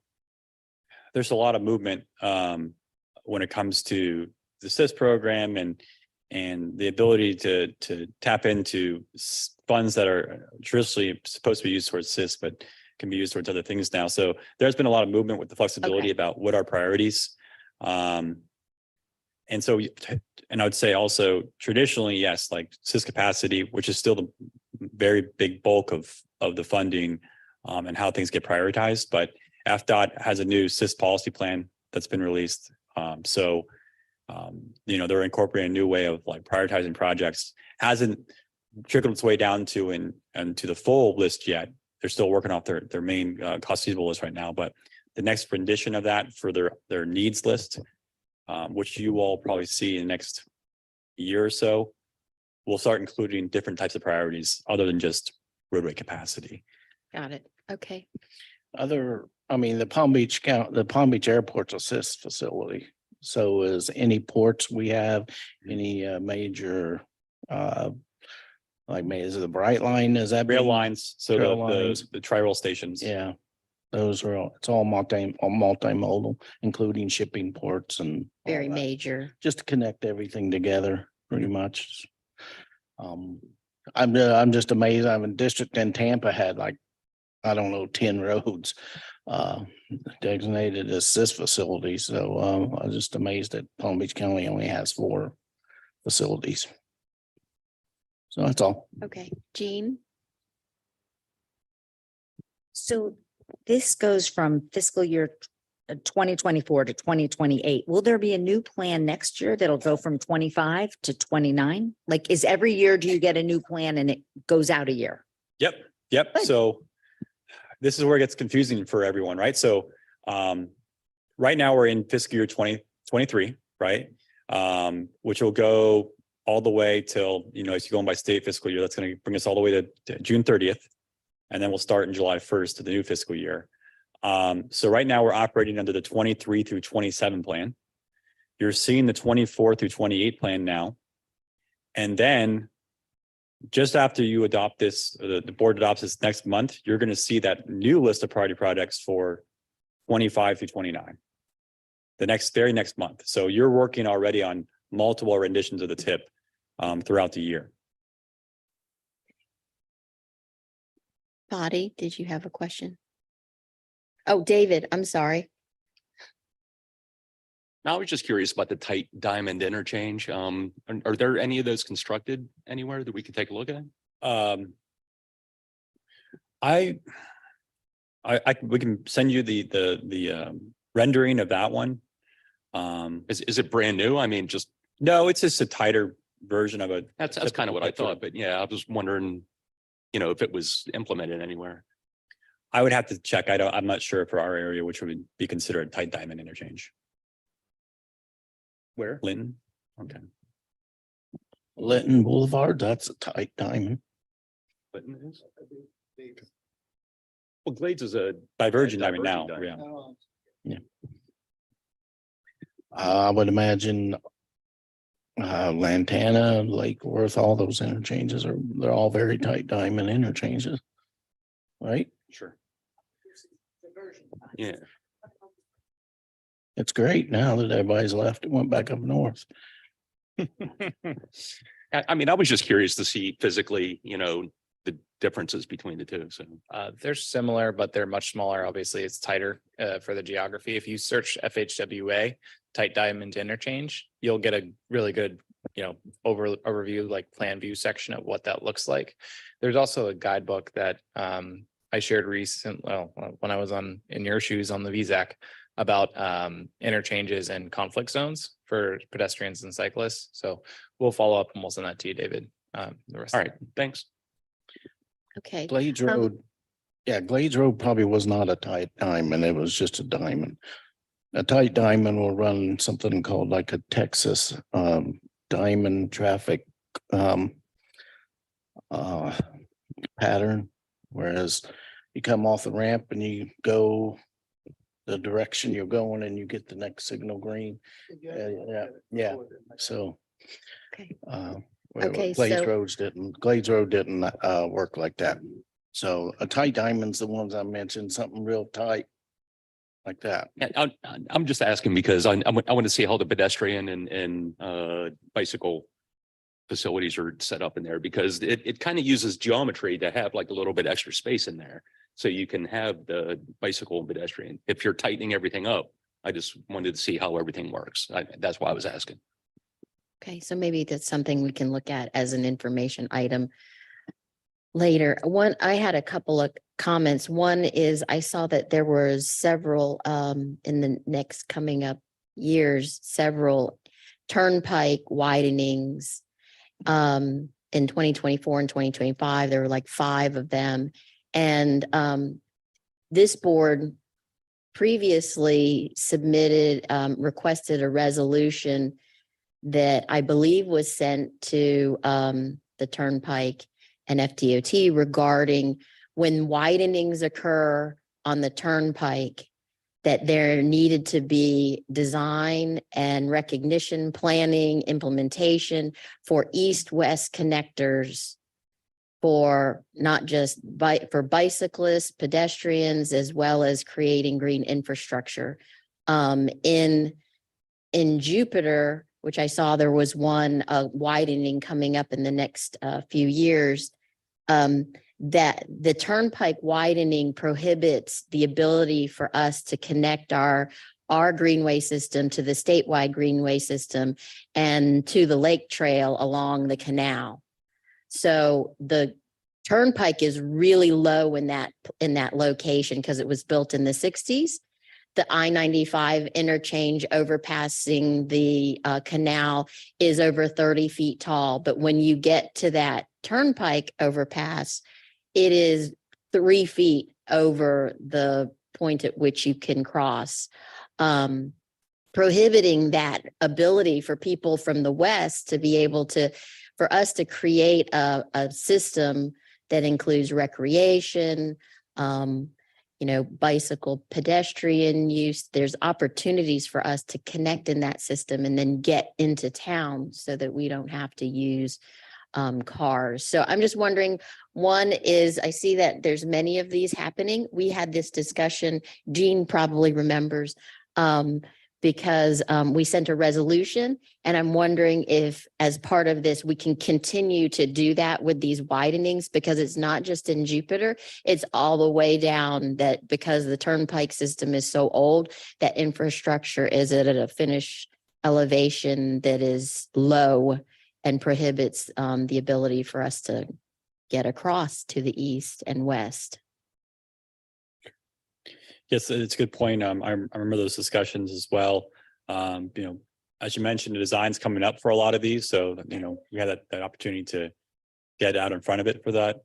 a lot of movement when it comes to the SIS program and the ability to tap into funds that are traditionally supposed to be used towards SIS, but can be used towards other things now. So there's been a lot of movement with the flexibility Okay. about what our priorities. And so, and I would say also traditionally, yes, like SIS capacity, which is still the very big bulk of the funding and how things get prioritized. But FDOT has a new SIS policy plan that's been released. They're incorporating a new way of like prioritizing projects. Hasn't trickled its way down to and to the full list yet. They're still working off their main cost feasible list right now. But the next rendition of that for their needs list, which you all probably see in the next year or so, we'll start including different types of priorities other than just roadway capacity. Got it. Okay. The Palm Beach Airport's a SIS facility. So is any ports we have, any major, is it the Bright Line? Is that? Rail lines, so Rail lines. the tri-rail stations. Yeah, those are all, it's all multimodal, including shipping ports and. all Very that. major. Just to connect everything together, pretty much. I'm just amazed. I'm in district in Tampa had 10 roads designated as SIS facilities. So I was just amazed that Palm Beach County only has 4 facilities. So that's all. Okay. Jean? So this goes from fiscal year 2024 to 2028. Will there be a new plan next year that'll go from 25 to 29? Like, is every year do you get a new plan and it goes out a year? Yep. Good. So this is where it gets confusing for everyone, right? So right now we're in fiscal year 2023, right? Which will go all the way till, if you're going by state fiscal year, that's going to bring us all the way to June 30th. And then we'll start in July 1st to the new fiscal year. So right now we're operating under the 23 through 27 plan. You're seeing the 24 through 28 plan now. And then just after you adopt this, the board adopts this next month, you're going to see that new list of priority projects for 25 through 29. The very next month. So you're working already on multiple renditions of the TIP throughout the year. Body, did you have a question? Oh, David, I'm sorry. Now, I was just curious about the tight diamond interchange. Are there any of those constructed anywhere that we could take a look at? We can send you the rendering of that one. Is it brand new? I mean, No, it's just a tighter version of it. that's kind of what I thought, but yeah, I was wondering, if it was implemented anywhere. I would have to check. I'm not sure for our area, which would be considered tight diamond interchange. Where? Linton. Okay. Linton Boulevard, that's a tight diamond. Clinton is? Well, Glades is a Divergent diamond now, Divergent diamond. yeah. I would imagine Lantana, Lake Worth, all those interchanges they're all very tight diamond interchanges. Right? Sure. Yeah. It's great now that everybody's left. It went back up north. I mean, I was just curious to see physically, the differences between the two. So They're similar, but they're much smaller. Obviously, it's tighter for the geography. If you search FHWA, tight diamond interchange, you'll get a really good, overview, like plan view section of what that looks like. There's also a guidebook that I shared when I was in your shoes on the VSAC about interchanges and conflict zones for pedestrians and cyclists. So we'll follow up and we'll send that to you, David. The rest all of right, thanks. Okay. Glades Road. Yeah, Glades Road probably was not a tight diamond. It was just a diamond. A tight diamond will run something called like a Texas diamond traffic pattern. Whereas you come off the ramp and you go the direction you're going and you get the next signal green. Yeah. So. Okay. Well, Okay, Glades so- Road didn't work like that. So a tight diamond's the ones I mentioned, something real tight. Like that. Yeah, I'm just asking because I want to see how the pedestrian and bicycle facilities are set up in there, because it kind of uses geometry to have like a little bit extra space in there. So you can have the bicycle and pedestrian. If you're tightening everything up, I just wanted to see how everything works. That's why I was asking. Okay, so maybe that's something we can look at as an information item later. I had a couple of comments. One is I saw that there were several in the next coming up years, several turnpike widenings in 2024 and 2025. There were like 5 of them. And this board previously submitted, requested a resolution that I believe was sent to the Turnpike and FDOT regarding when widenings occur on the Turnpike, that there needed to be design and recognition, planning, implementation for east-west connectors for not just for bicyclists, pedestrians, as well as creating green infrastructure. In Jupiter, which I saw there was one widening coming up in the next few years, that the turnpike widening prohibits the ability for us to connect our greenway system to the statewide greenway system and to the lake trail along the canal. So the turnpike is really low in that location because it was built in the 60s. The I-95 interchange overpassing the canal is over 30 feet tall. But when you get to that turnpike overpass, it is 3 feet over the point at which you can cross, prohibiting that ability for people from the west to be able to, for us to create a system that includes recreation, bicycle pedestrian use. There's opportunities for us to connect in that system and then get into town so that we don't have to use cars. So I'm just wondering, one is I see that there's many of these happening. We had this discussion, Jean probably remembers, because we sent a resolution, and I'm wondering if as part of this, we can continue to do that with these widenings, because it's not just in Jupiter, it's all the way down, that because the turnpike system is so old, that infrastructure is at a finished elevation that is low and prohibits the ability for us to get across to the east and west. Yes, it's a good point. I remember those discussions as well. As you mentioned, the design's coming up for a lot of these. So, we had that opportunity to get out in front of it for that.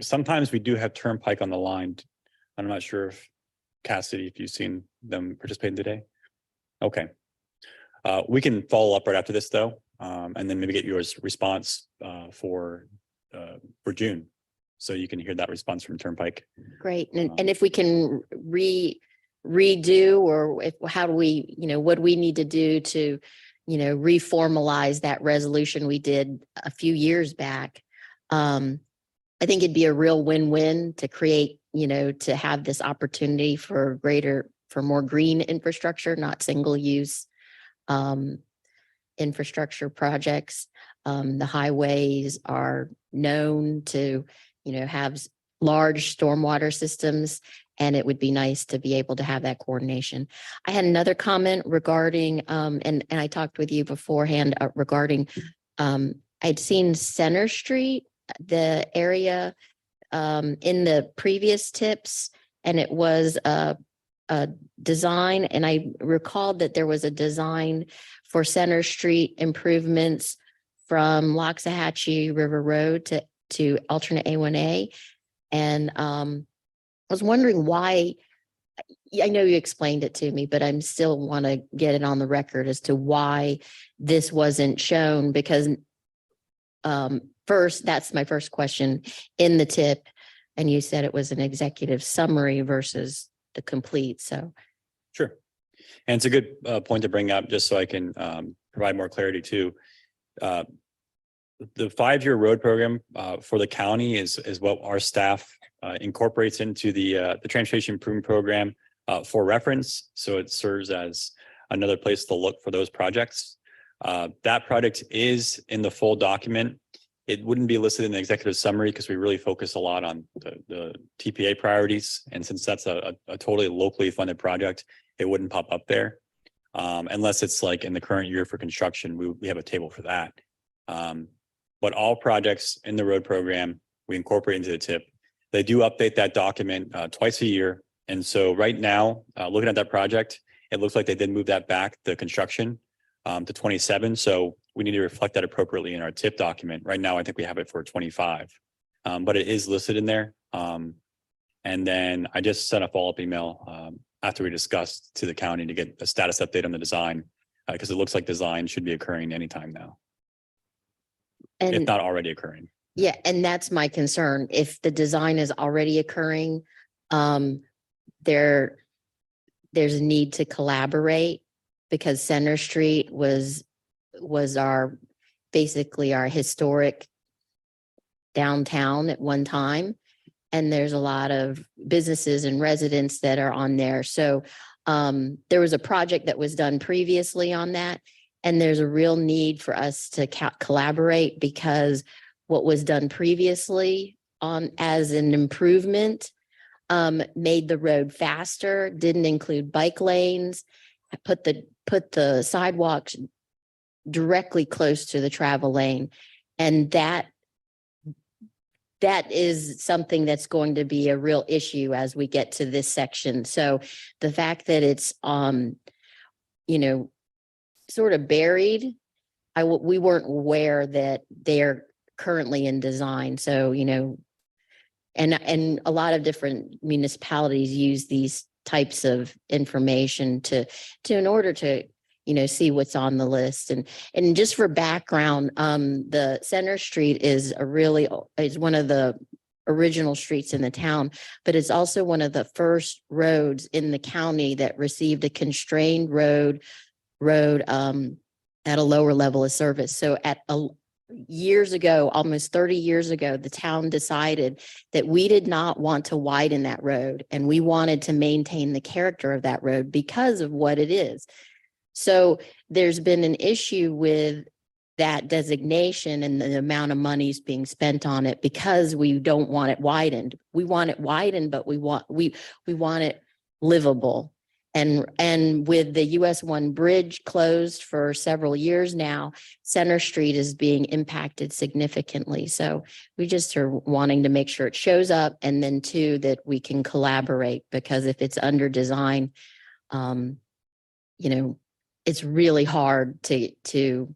Sometimes we do have turnpike on the line. I'm not sure if Cassidy, if you've seen them participating today. Okay. We can follow up right after this though, and then maybe get yours response for June. So you can hear that response from Turnpike. Great. And if we can redo, or how do we, what do we need to do to, reformalize that resolution we did a few years back? I think it'd be a real win-win to create, to have this opportunity for more green infrastructure, not single-use infrastructure projects. The highways are known to, have large stormwater systems, and it would be nice to be able to have that coordination. I had another comment regarding, and I talked with you beforehand regarding, I'd seen Center Street, the area in the previous tips, and it was a design, and I recalled that there was a design for Center Street improvements from Loxahatchee River Road to alternate A1A. And I was wondering why. I know you explained it to me, but I'm still want to get it on the record as to why this wasn't shown, because first, that's my first question in the tip. And you said it was an executive summary versus the complete, so. Sure. And it's a good point to bring up, just so I can provide more clarity too. The 5-year road program for the county is what our staff incorporates into the transportation improvement program for reference. So it serves as another place to look for those projects. That project is in the full document. It wouldn't be listed in the executive summary because we really focus a lot on the TPA priorities. And since that's a totally locally funded project, it wouldn't pop up there. Unless it's like in the current year for construction, we have a table for that. But all projects in the road program, we incorporate into the TIP. They do update that document twice a year. And so right now, looking at that project, it looks like they did move that back, the construction to 27. So we need to reflect that appropriately in our TIP document. Right now, I think we have it for 25, but it is listed in there. And then I just sent a follow-up email after we discussed to the county to get a status update on the design, because it looks like design should be occurring anytime now, if And not already occurring. yeah, and that's my concern. If the design is already occurring, there's a need to collaborate, because Center Street was our, basically our historic downtown at one time. And there's a lot of businesses and residents that are on there. So there was a project that was done previously on that. And there's a real need for us to collaborate, because what was done previously on as an improvement made the road faster, didn't include bike lanes, put the sidewalks directly close to the travel lane. And that is something that's going to be a real issue as we get to this section. So the fact that it's, sort of buried, we weren't aware that they're currently in design. So, and a lot of different municipalities use these types of information in order to, see what's on the list. And just for background, the Center Street is one of the original streets in the town, but it's also one of the first roads in the county that received a constrained road at a lower level of service. So years ago, almost 30 years ago, the town decided that we did not want to widen that road, and we wanted to maintain the character of that road because of what it is. So there's been an issue with that designation and the amount of monies being spent on it, because we don't want it widened. We want it widened, but we want it livable. And with the US 1 bridge closed for several years now, Center Street is being impacted significantly. So we just are wanting to make sure it shows up, and then too, that we can collaborate, because if it's under design, it's really hard to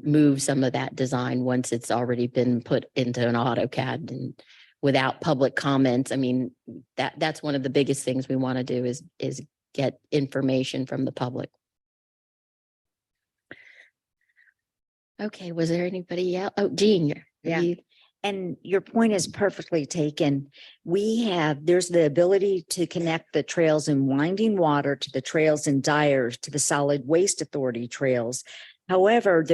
move some of that design once it's already been put into an AutoCAD and without public comments. I mean, that's one of the biggest things we want to do is get information from the public. Okay, was there anybody else? Oh, Jean. Yeah. And your point is perfectly taken. There's the ability to connect the trails in Winding Water to the trails in Dyer to the Solid Waste Authority trails. However,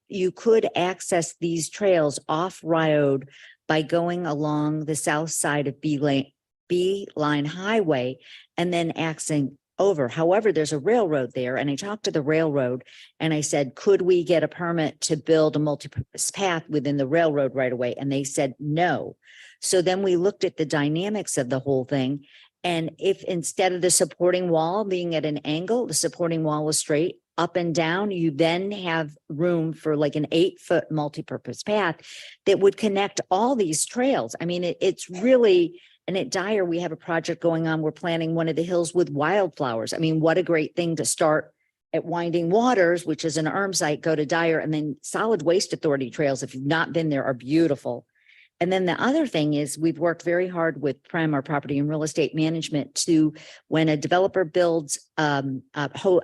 you could access these trails off-road by going along the south side of B-Line Highway and then accessing over. However, there's a railroad there, and I talked to the railroad and I said, could we get a permit to build a multi-purpose path within the railroad right away? And they said no. So then we looked at the dynamics of the whole thing. And if instead of the supporting wall being at an angle, the supporting wall is straight up and down, you then have room for like an 8-foot multi-purpose path that would connect all these trails. I mean, it's really. And at Dyer, we have a project going on. We're planting one of the hills with wildflowers. I mean, what a great thing to start at Winding Waters, which is an site, go to Dyer, and then Solid Waste Authority trails, if you've not been there, are beautiful. And then the other thing is we've worked very hard with Prem, our property and real estate management, to when a developer builds a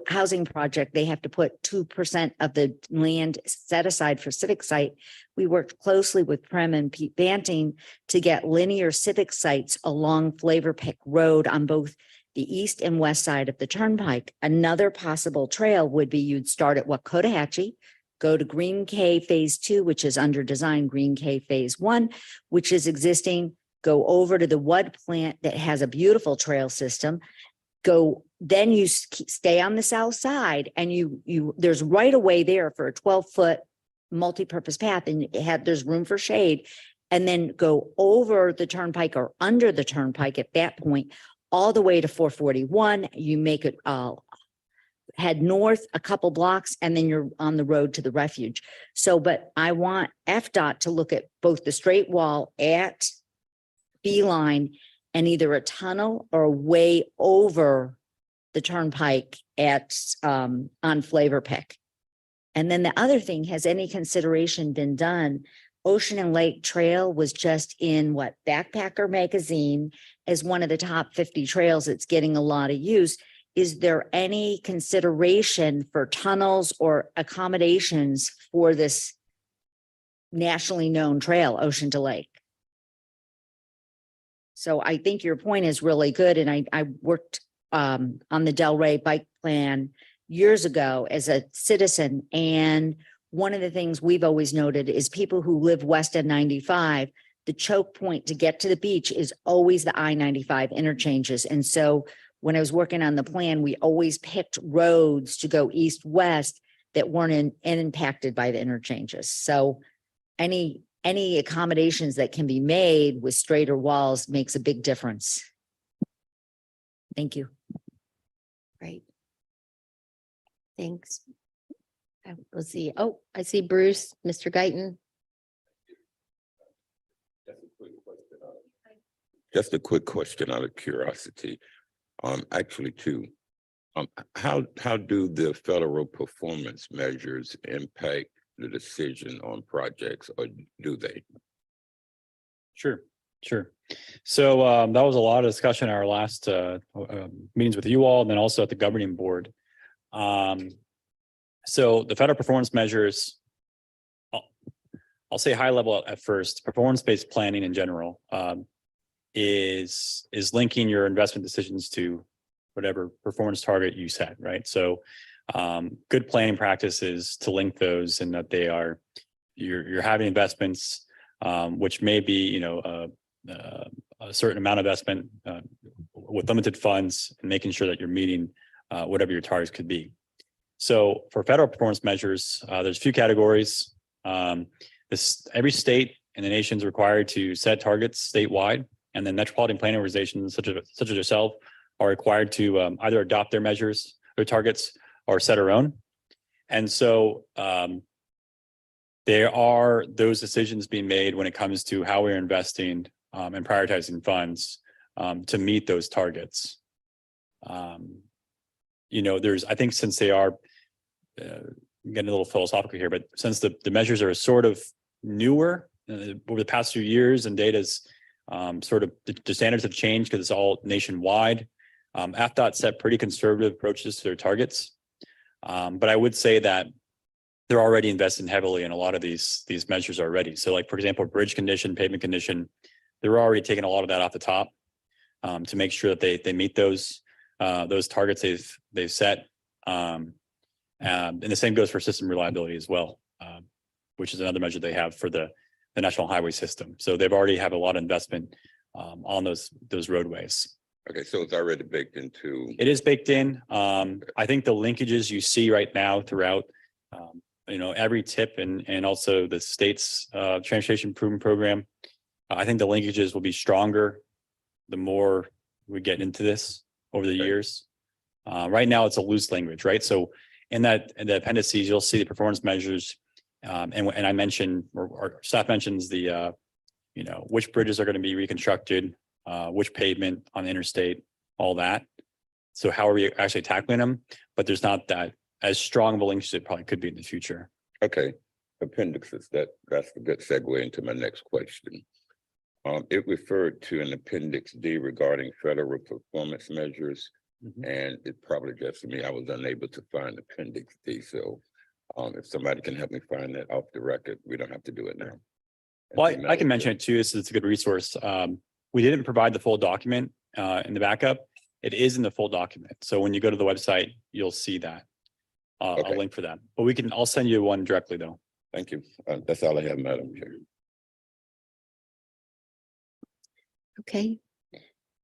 housing project, they have to put 2% of the land set aside for civic site. We worked closely with Prem and Pete Banting to get linear civic sites along Flavor Pick Road on both the east and west side of the turnpike. Another possible trail would be you'd start at Wacotahachie, go to Green K Phase 2, which is under design, Green K Phase 1, which is existing, go over to the Wood plant that has a beautiful trail system. Then you stay on the south side and there's right away there for a 12-foot multi-purpose path, and there's room for shade. And then go over the turnpike or under the turnpike at that point, all the way to 441. You make it head north a couple blocks, and then you're on the road to the refuge. So, but I want FDOT to look at both the straight wall at Beeline and either a tunnel or a way over the turnpike at on Flavor Pick. And then the other thing, has any consideration been done? Ocean and Lake Trail was just in Backpacker magazine as one of the top 50 trails that's getting a lot of use. Is there any consideration for tunnels or accommodations for this nationally known trail, Ocean to Lake? So I think your point is really good. And I worked on the Delray bike plan years ago as a citizen. And one of the things we've always noted is people who live west of 95, the choke point to get to the beach is always the I-95 interchanges. And so when I was working on the plan, we always picked roads to go east-west that weren't impacted by the interchanges. So any accommodations that can be made with straighter walls makes a big difference. Thank you. Right. Thanks. Let's see. Oh, I see Bruce, Mr. Guyton. Just a quick question out of curiosity. Actually two. How do the federal performance measures impact the decision on projects, or do they? Sure. So that was a lot of discussion in our last meetings with you all, and then also at the governing board. So the federal performance measures, I'll say high level at first. Performance-based planning in general is linking your investment decisions to whatever performance target you set, right? So good planning practice is to link those, and that they are you're having investments which may be a certain amount of investment with limited funds, and making sure that you're meeting whatever your targets could be. So for federal performance measures, there's a few categories. Every state in the nation is required to set targets statewide, and then metropolitan planning organizations such as yourself are required to either adopt their measures, their targets, or set our own. And so there are those decisions being made when it comes to how we're investing and prioritizing funds to meet those targets. I think since they are getting a little philosophical here, but since the measures are sort of newer over the past few years, and data's sort of the standards have changed because it's all nationwide. FDOT set pretty conservative approaches to their targets, but I would say that they're already investing heavily in a lot of these measures already. So, like for example, bridge condition, pavement condition, they're already taking a lot of that off the top to make sure that they meet those targets they've set. And the same goes for system reliability as well, which is another measure they have for the national highway system. So they've already have a lot of investment on those roadways. Okay, so it's already baked into. It is baked in. I think the linkages you see right now throughout, every tip and also the state's transportation improvement program, I think the linkages will be stronger the more we get into this over the years. Right now, it's a loose language, right? So in the appendices, you'll see the performance measures, and I mentioned, or our staff mentions the, which bridges are going to be reconstructed, which pavement on the interstate, all that. So how are we actually tackling them? But there's not that as strong of a linkage as it probably could be in the future. Okay, appendixes. That's a good segue into my next question. It referred to an appendix D regarding federal performance measures. And it probably just me, I was unable to find appendix D. So if somebody can help me find that off the record, we don't have to do it now. Well, I can mention it too. It's a good resource. We didn't provide the full document in the backup. It is in the full document. So when you go to the website, you'll see that. A link for that. But I'll send you one directly though. Thank you. That's all I have, Madam Chair. Okay.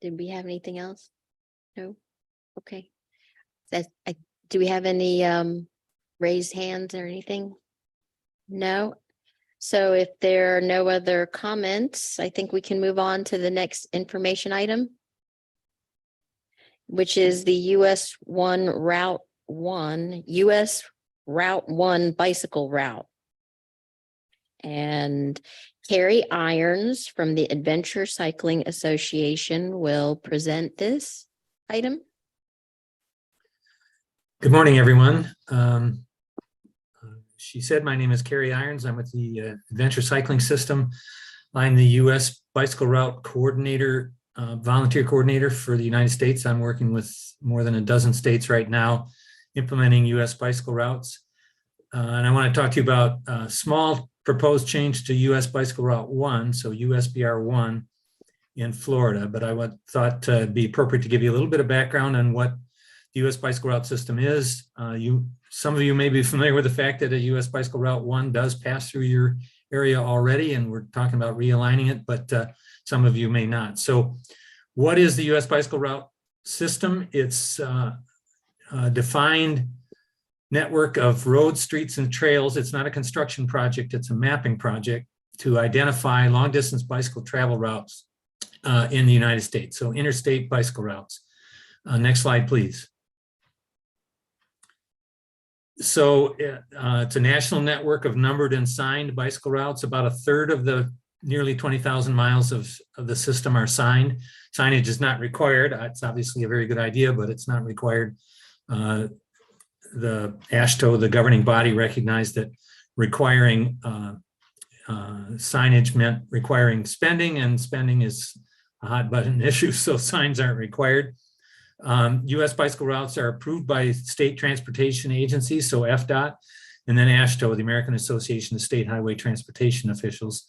Did we have anything else? No? Okay. Do we have any raised hands or anything? No? So if there are no other comments, I think we can move on to the next information item, which is the US Route 1 bicycle route. And Carrie Irons from the Adventure Cycling Association will present this item. Good morning, everyone. She said, my name is Carrie Irons. I'm with the Adventure Cycling System. I'm the U.S. Bicycle Route Coordinator, volunteer coordinator for the United States. I'm working with more than a dozen states right now, implementing U.S. bicycle routes. And I want to talk to you about a small proposed change to U.S. Bicycle Route 1, so USBR 1 in Florida. But I thought it'd be appropriate to give you a little bit of background on what the U.S. Bicycle Route System is. Some of you may be familiar with the fact that a U.S. Bicycle Route 1 does pass through your area already, and we're talking about realigning it, but some of you may not. So what is the U.S. Bicycle Route System? It's a defined network of roads, streets, and trails. It's not a construction project, it's a mapping project to identify long-distance bicycle travel routes in the United States, so interstate bicycle routes. Next slide, please. So it's a national network of numbered and signed bicycle routes. About a third of the nearly 20,000 miles of the system are signed. Signage is not required. It's obviously a very good idea, but it's not required. The AASHTO, the governing body, recognized that requiring signage meant requiring spending, and spending is a hot button issue, so signs aren't required. U.S. bicycle routes are approved by state transportation agencies, so FDOT, and then AASHTO, the American Association of State Highway Transportation Officials.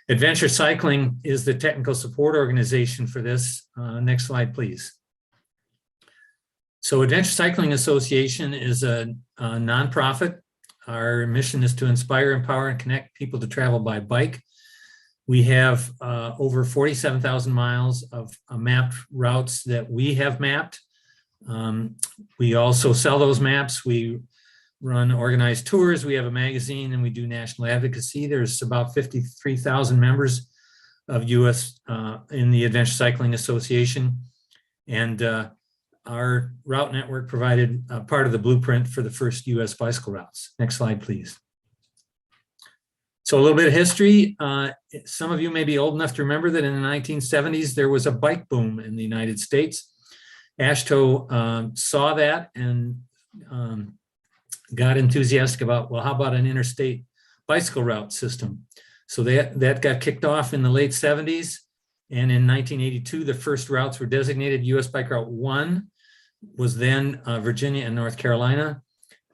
Adventure Cycling is the technical support organization for this. Next slide, please. So Adventure Cycling Association is a nonprofit. Our mission is to inspire, empower, and connect people to travel by bike. We have over 47,000 miles of mapped routes that we have mapped. We also sell those maps. We run organized tours. We have a magazine, and we do national advocacy. There's about 53,000 members of U.S. In the Adventure Cycling Association. And our route network provided part of the blueprint for the first U.S. bicycle routes. Next slide, please. So a little bit of history. Some of you may be old enough to remember that in the 1970s, there was a bike boom in the United States. AASHTO saw that and got enthusiastic about, well, how about an interstate bicycle route system? So that got kicked off in the late 70s. And in 1982, the first routes were designated. US Bike Route 1 was then Virginia and North Carolina.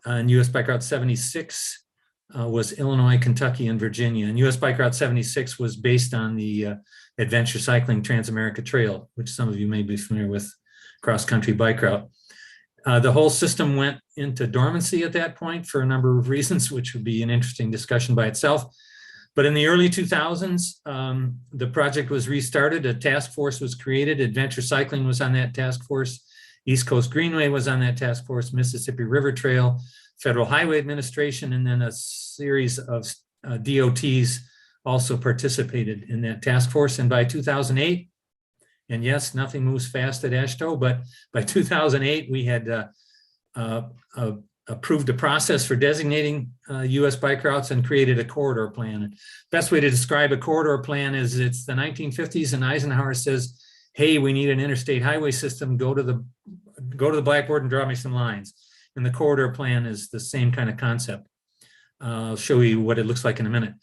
And US Bike Route 76 was Illinois, Kentucky, and Virginia. And US Bike Route 76 was based on the Adventure Cycling Transamerica Trail, which some of you may be familiar with, cross-country bike route. The whole system went into dormancy at that point for a number of reasons, which would be an interesting discussion by itself. But in the early 2000s, the project was restarted. A task force was created. Adventure Cycling was on that task force. East Coast Greenway was on that task force, Mississippi River Trail, Federal Highway Administration, and then a series of DOTs also participated in that task force. And by 2008, and yes, nothing moves fast at AASHTO, but by 2008, we had approved a process for designating U.S. bike routes and created a corridor plan. Best way to describe a corridor plan is it's the 1950s, and Eisenhower says, hey, we need an interstate highway system. Go to the blackboard and draw me some lines. And the corridor plan is the same kind of concept. I'll show you what it looks like in a minute.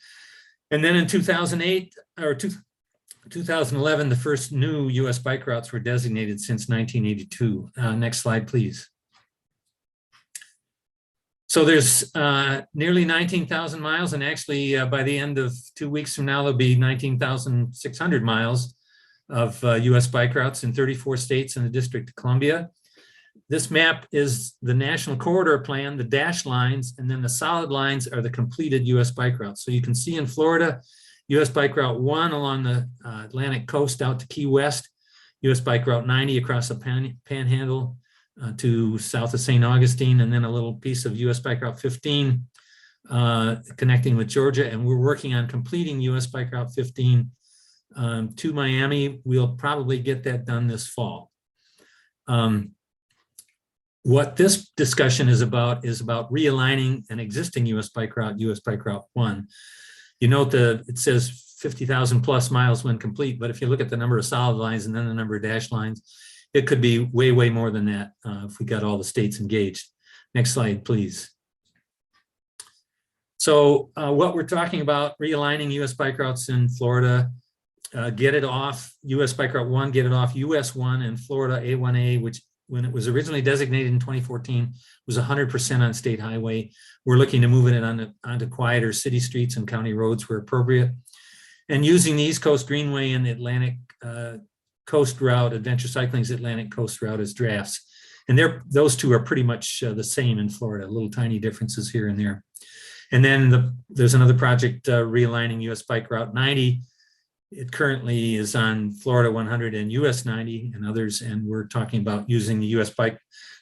And then in 2008, or 2011, the first new US bike routes were designated since 1982. Next slide, please. So there's nearly 19,000 miles, and actually by the end of 2 weeks from now, there'll be 19,600 miles of US bike routes in 34 states and the District of Columbia. This map is the National Corridor Plan, the dashed lines, and then the solid lines are the completed US bike routes. So you can see in Florida, US Bike Route 1 along the Atlantic coast out to Key West, US Bike Route 90 across the Panhandle to south of St. Augustine, and then a little piece of US Bike Route 15 connecting with Georgia. And we're working on completing US Bike Route 15 to Miami. We'll probably get that done this fall. What this discussion is about realigning an existing US Bike Route 1. You note it says 50,000 plus miles when complete, but if you look at the number of solid lines and then the number of dash lines, it could be way, way more than that if we got all the states engaged. Next slide, please. So what we're talking about, realigning US bike routes in Florida, get it off US Bike Route 1, get it off US 1 and Florida A1A, which when it was originally designated in 2014, was 100% on state highway. We're looking to move it onto quieter city streets and county roads where appropriate. And using the East Coast Greenway and the Atlantic Coast Route, Adventure Cycling's Atlantic Coast Route as drafts. And those two are pretty much the same in Florida, little tiny differences here and there. And then there's another project realigning US Bike Route 90. It currently is on Florida 100 and US 90 and others, and we're talking about using the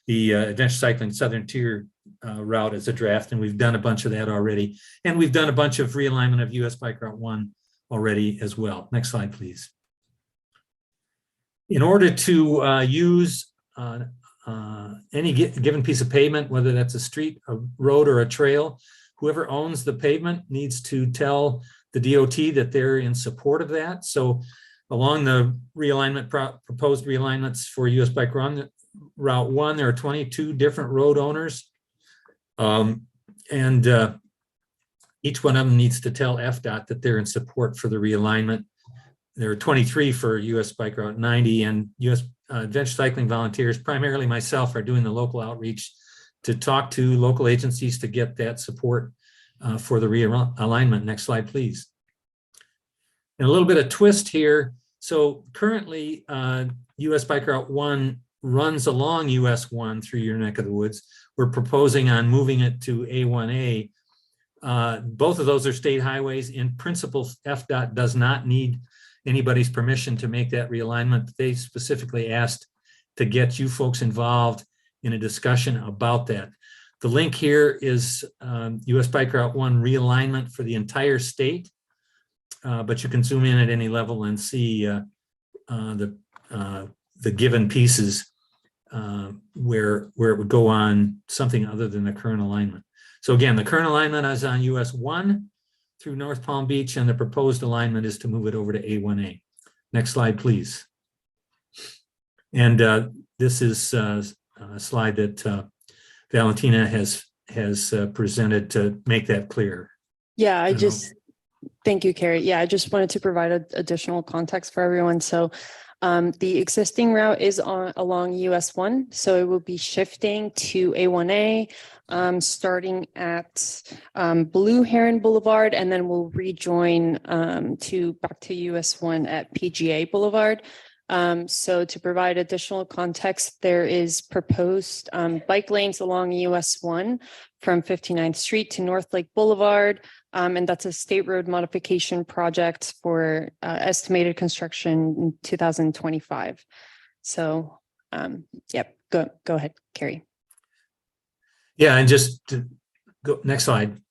the Adventure Cycling Southern Tier route as a draft, and we've done a bunch of that already. And we've done a bunch of realignment of US Bike Route 1 already as well. Next slide, please. In order to use any given piece of pavement, whether that's a street, a road, or a trail, whoever owns the pavement needs to tell the DOT that they're in support of that. So along the realignment, proposed realignments for US Bike Route 1, there are 22 different road owners. Each one of them needs to tell FDOT that they're in support for the realignment. There are 23 for US Bike Route 90, and US Adventure Cycling volunteers, primarily myself, are doing the local outreach to talk to local agencies to get that support for the realignment. Next slide, please. And a little bit of twist here. So currently, US Bike Route 1 runs along US 1 through your neck of the woods. We're proposing on moving it to A1A. Both of those are state highways. In principle, FDOT does not need anybody's permission to make that realignment. They specifically asked to get you folks involved in a discussion about that. The link here is US Bike Route 1 realignment for the entire state, but you can zoom in at any level and see the given pieces where it would go on something other than the current alignment. So again, the current alignment is on US 1 through North Palm Beach, and the proposed alignment is to move it over to A1A. Next slide, please. And this is a slide that Valentina has presented to make that clear. Yeah, thank you, Carrie. Yeah, I just wanted to provide additional context for everyone. So the existing route is along US 1, so it will be shifting to A1A, starting at Blue Heron Boulevard, and then we'll rejoin back to US 1 at PGA Boulevard. So to provide additional context, there is proposed bike lanes along US 1 from 59th Street to North Lake Boulevard. And that's a state road modification project for estimated construction in 2025. So, yep, go ahead, Carrie. Yeah, and just to go next slide.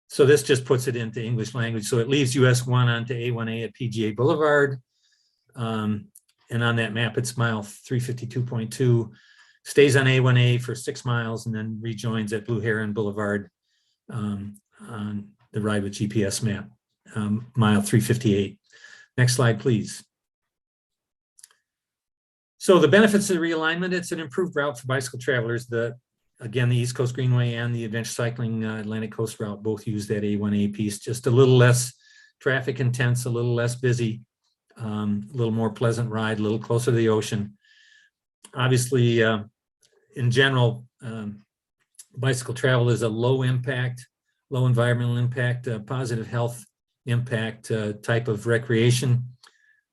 So this just puts it into English language. So it leaves US 1 onto A1A at PGA Boulevard. And on that map, it's mile 352.2, stays on A1A for 6 miles and then rejoins at Blue Heron Boulevard on the ride with GPS map, mile 358. Next slide, please. So the benefits of the realignment, it's an improved route for bicycle travelers. Again, the East Coast Greenway and the Adventure Cycling Atlantic Coast Route both use that A1A piece, just a little less traffic intense, a little less busy. A little more pleasant ride, a little closer to the ocean. Obviously, in general, bicycle travel is a low impact, low environmental impact, positive health impact type of recreation.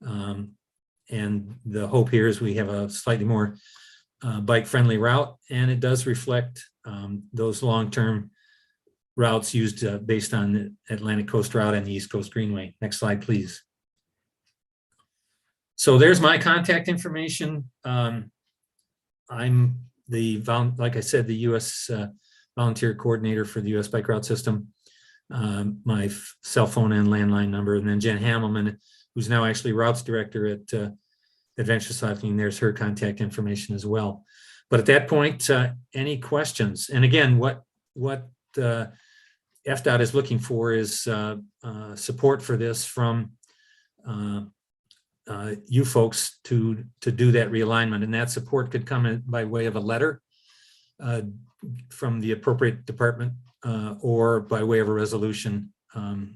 And the hope here is we have a slightly more bike-friendly route, and it does reflect those long-term routes used based on the Atlantic Coast Route and the East Coast Greenway. Next slide, please. So there's my contact information. I'm like I said, the U.S. volunteer coordinator for the U.S. Bike Route System. My cell phone and landline number, and then Jen Hamelman, who's now actually routes director at Adventure Cycling. There's her contact information as well. But at that point, any questions? And again, what FDOT is looking for is support for this from you folks to do that realignment, and that support could come in by way of a letter from the appropriate department or by way of a resolution. And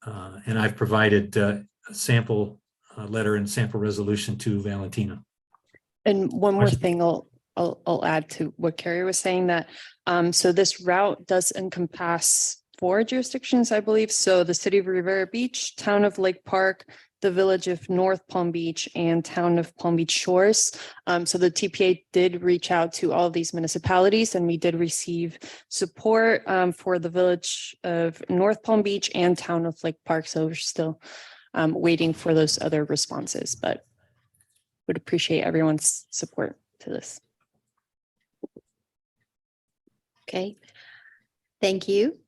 I've provided a sample letter and sample resolution to Valentina. And one more thing I'll add to what Carrie was saying, that so this route does encompass 4 jurisdictions, I believe. So the city of Rivera Beach, town of Lake Park, the village of North Palm Beach, and town of Palm Beach Shores. So the TPA did reach out to all of these municipalities, and we did receive support for the village of North Palm Beach and town of Lake Park. So we're still waiting for those other responses, but would appreciate everyone's support to this. Okay. Thank you.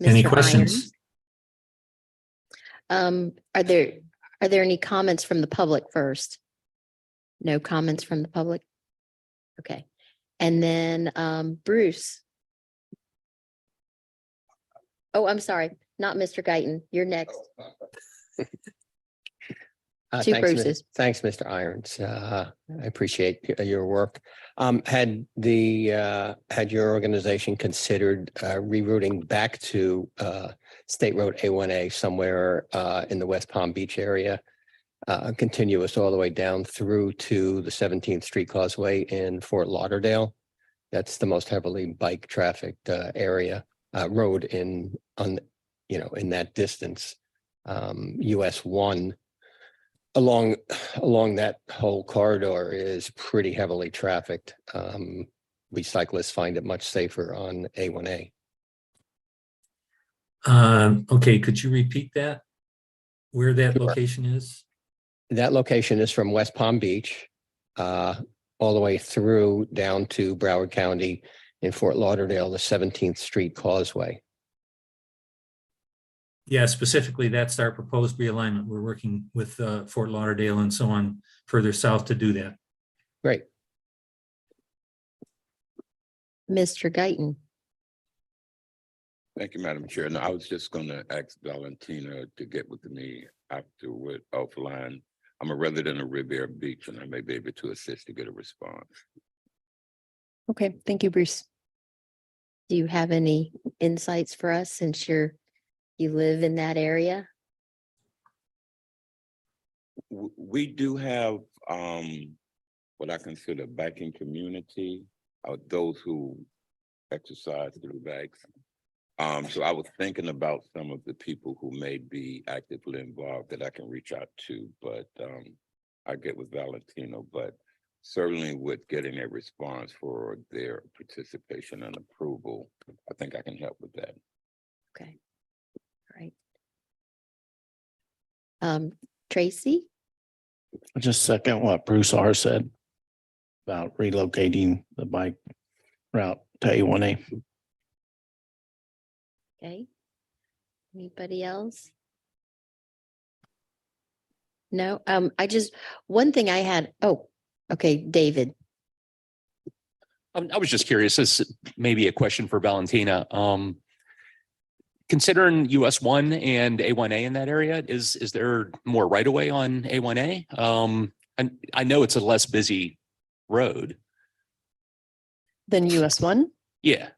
Any Mr. questions? Irons. Are there any comments from the public first? No comments from the public? Okay. And then Bruce. Oh, I'm sorry, not Mr. Guyton. You're next. Two Thanks, Bruces. Thanks, Mr. Irons. I appreciate your work. Had your organization considered rerouting back to State Road A1A somewhere in the West Palm Beach area, continuous all the way down through to the 17th Street Causeway in Fort Lauderdale? That's the most heavily bike trafficked area road in that distance. US 1 along that whole corridor is pretty heavily trafficked. We cyclists find it much safer on A1A. Okay, could you repeat that? Where that location is? That location is from West Palm Beach all the way through down to Broward County in Fort Lauderdale, the 17th Street Causeway. Yeah, specifically, that's our proposed realignment. We're working with Fort Lauderdale and so on further south to do that. Great. Mr. Guyton. Thank you, Madam Chair. No, I was just going to ask Valentina to get with me afterward offline. I'm a resident of Riviera Beach, and I may be able to assist to get a response. Okay, thank you, Bruce. Do you have any insights for us since you live in that area? We do have what I consider a biking community, those who exercise through bikes. So I was thinking about some of the people who may be actively involved that I can reach out to, but I get with Valentino, but certainly with getting a response for their participation and approval, I think I can help with that. Okay, all right. Tracy? Just second what Bruce R. said about relocating the bike route to A1A. Okay. Anybody else? No, one thing I had, okay, David. I was just curious, this may be a question for Valentina. Considering US 1 and A1A in that area, is there more right of way on A1A? And I know it's a less busy road. Then US 1? Yeah.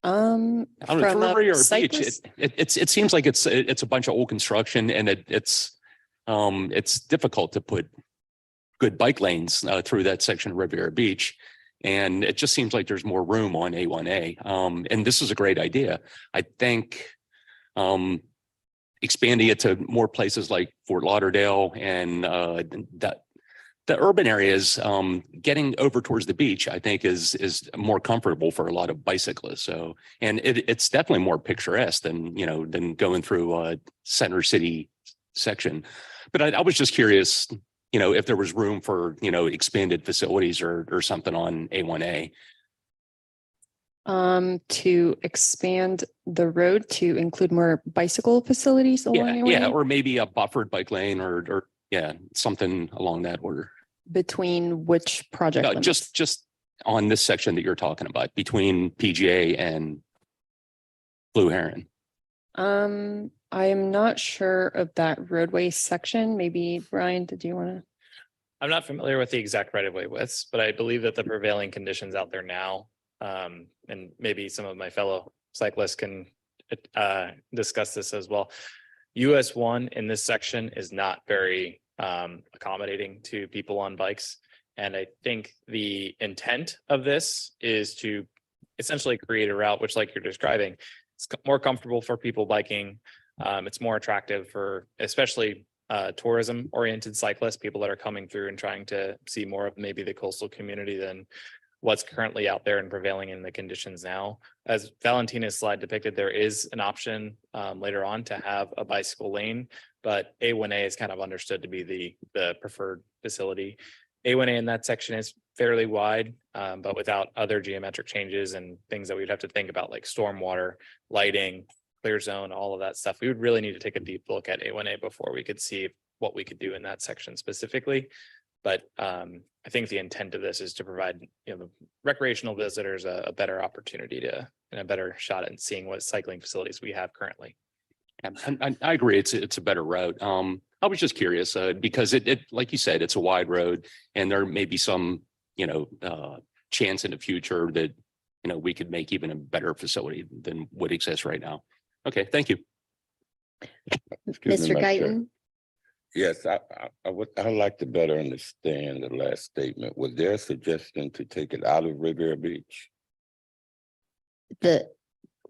I don't know, From for a Riviera Beach, cyclist? it seems like it's a bunch of old construction, and it's it's difficult to put good bike lanes through that section of Riviera Beach. And it just seems like there's more room on A1A. And this is a great idea. I think expanding it to more places like Fort Lauderdale and the urban areas, getting over towards the beach, I think is more comfortable for a lot of bicyclists. So, and it's definitely more picturesque than, than going through Center City section. But I was just curious, if there was room for, expanded facilities or something on A1A. To expand the road to include more bicycle facilities along the Yeah, way or maybe a buffered bike lane or something along that order. between which project? limits? Just on this section that you're talking about between PGA and Blue Heron. I am not sure of that roadway section. Maybe Brian, did you want to? I'm not familiar with the exact right of way widths, but I believe that the prevailing conditions out there now, and maybe some of my fellow cyclists can discuss this as well. US 1 in this section is not very accommodating to people on bikes. And I think the intent of this is to essentially create a route, which like you're describing, it's more comfortable for people biking. It's more attractive for especially tourism oriented cyclists, people that are coming through and trying to see more of maybe the coastal community than what's currently out there and prevailing in the conditions now. As Valentina's slide depicted, there is an option later on to have a bicycle lane, but A1A is kind of understood to be the preferred facility. A1A in that section is fairly wide, but without other geometric changes and things that we'd have to think about like stormwater, lighting, clear zone, all of that stuff. We would really need to take a deep look at A1A before we could see what we could do in that section specifically. But I think the intent of this is to provide the recreational visitors a better opportunity and a better shot at seeing what cycling facilities we have currently. And I agree, it's a better route. I was just curious because it like you said, it's a wide road, and there may be some chance in the future that we could make even a better facility than what exists right now. Okay, thank you. Excuse me, Mr. Madam Chair. Guyton? Yes, I'd like to better understand the last statement. Was there a suggestion to take it out of Riviera Beach?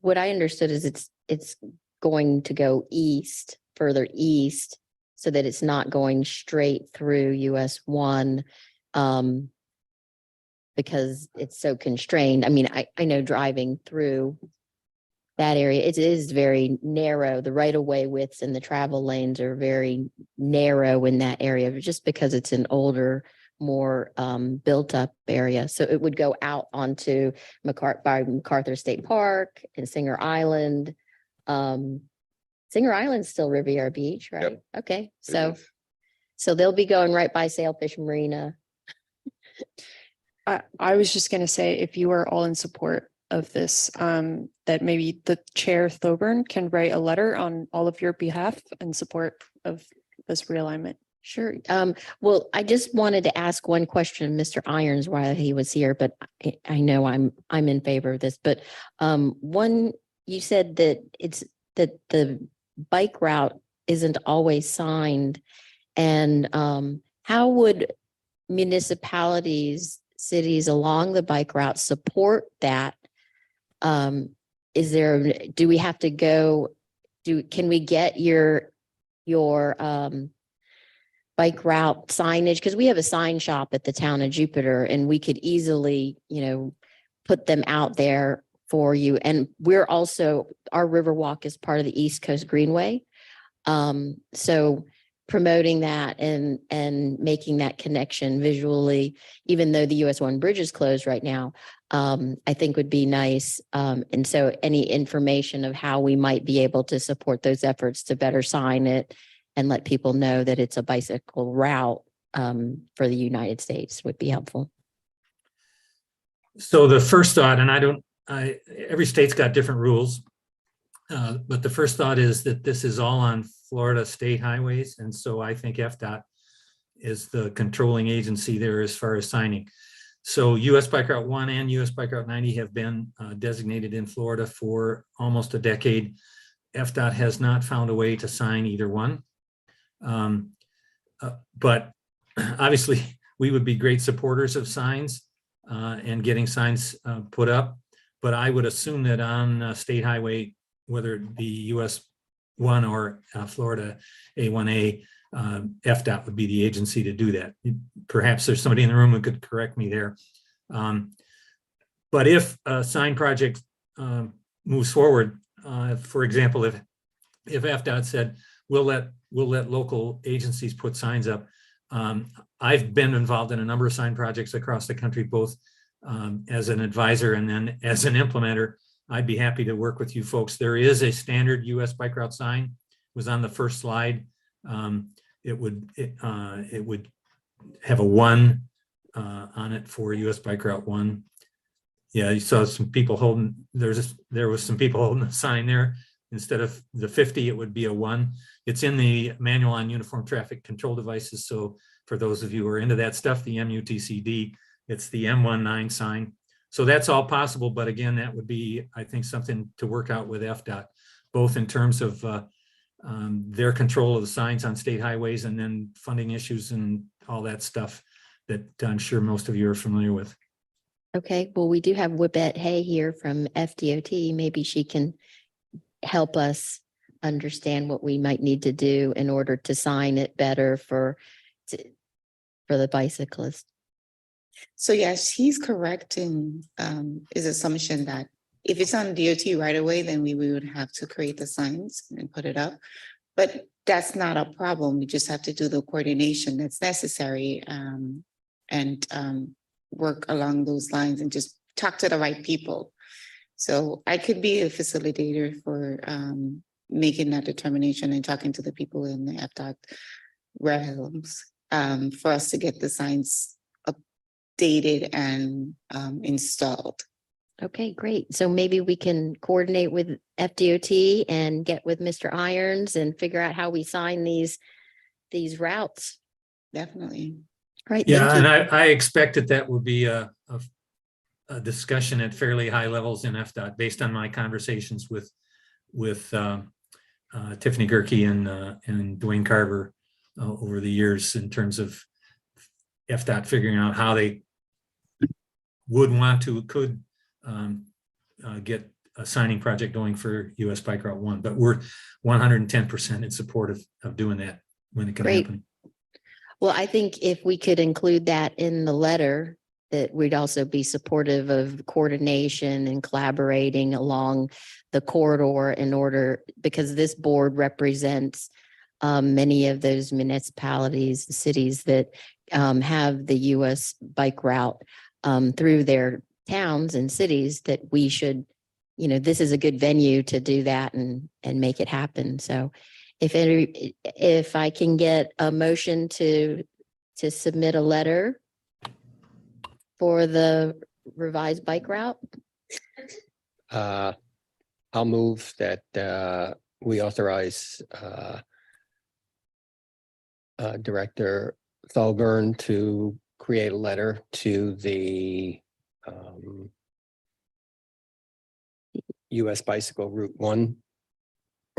What I understood is it's going to go east, further east, so that it's not going straight through US 1 because it's so constrained. I mean, I know driving through that area, it is very narrow. The right of way widths and the travel lanes are very narrow in that area, just because it's an older, more built up area. So it would go out onto MacArthur State Park and Singer Island. Singer Island's still Riviera Beach, right? Yep. Okay, so they'll be going right by Sailfish Marina. I was just going to say, if you are all in support of this, that maybe the chair Thoburn can write a letter on all of your behalf in support of this realignment. Sure. Well, I just wanted to ask one question, Mr. Irons, while he was here, but I know I'm in favor of this, but one, you said that that the bike route isn't always signed, and how would municipalities, cities along the bike route support that? Do we have to go, can we get your bike route signage? Because we have a sign shop at the town of Jupiter, and we could easily, put them out there for you. And we're also, our Riverwalk is part of the East Coast Greenway. So promoting that and making that connection visually, even though the US 1 bridge is closed right now, I think would be nice. And so any information of how we might be able to support those efforts to better sign it and let people know that it's a bicycle route for the United States would be helpful. So the first thought, and every state's got different rules, but the first thought is that this is all on Florida state highways. And so I think FDOT is the controlling agency there as far as signing. So US Bike Route 1 and US Bike Route 90 have been designated in Florida for almost a decade. FDOT has not found a way to sign either one. But obviously, we would be great supporters of signs and getting signs put up. But I would assume that on state highway, whether it be US 1 or Florida A1A, FDOT would be the agency to do that. Perhaps there's somebody in the room who could correct me there. But if a sign project moves forward, for example, if FDOT said, we'll let local agencies put signs up. I've been involved in a number of sign projects across the country, both as an advisor and then as an implementer. I'd be happy to work with you folks. There is a standard US bike route sign. It was on the first slide. It would have a 1 on it for US bike route 1. Yeah, you saw some people holding, there was some people holding a sign there. Instead of the 50, it would be a 1. It's in the manual on uniform traffic control devices. So for those of you who are into that stuff, the MUTCD, it's the M19 sign. So that's all possible. But again, that would be, I think, something to work out with FDOT, both in terms of their control of the signs on state highways and then funding issues and all that stuff that I'm sure most of you are familiar with. Okay, well, we do have Whippet Hay here from FDOT. Maybe she can help us understand what we might need to do in order to sign it better for the bicyclist. So yes, he's correct in his assumption that if it's on DOT right away, then we would have to create the signs and put it up. But that's not a problem. We just have to do the coordination that's necessary and work along those lines and just talk to the right people. So I could be a facilitator for making that determination and talking to the people in the FDOT realms for us to get the signs updated and installed. Okay, great. So maybe we can coordinate with FDOT and get with Mr. Irons and figure out how we sign these routes. Definitely. Right. Yeah, thank and you. I expect that would be a discussion at fairly high levels in FDOT based on my conversations with Tiffany Gerke and Dwayne Carver over the years in terms of FDOT figuring out how they could get a signing project going for US Bike Route 1, but we're 110% in support of doing that when it can Great. happen. Well, I think if we could include that in the letter, that we'd also be supportive of coordination and collaborating along the corridor in order, because this board represents many of those municipalities, cities that have the US bike route through their towns and cities, that we should, this is a good venue to do that and make it happen. So if I can get a motion to submit a letter for the revised bike route. I'll move that we authorize Director Thalburn to create a letter to the US Bicycle Route 1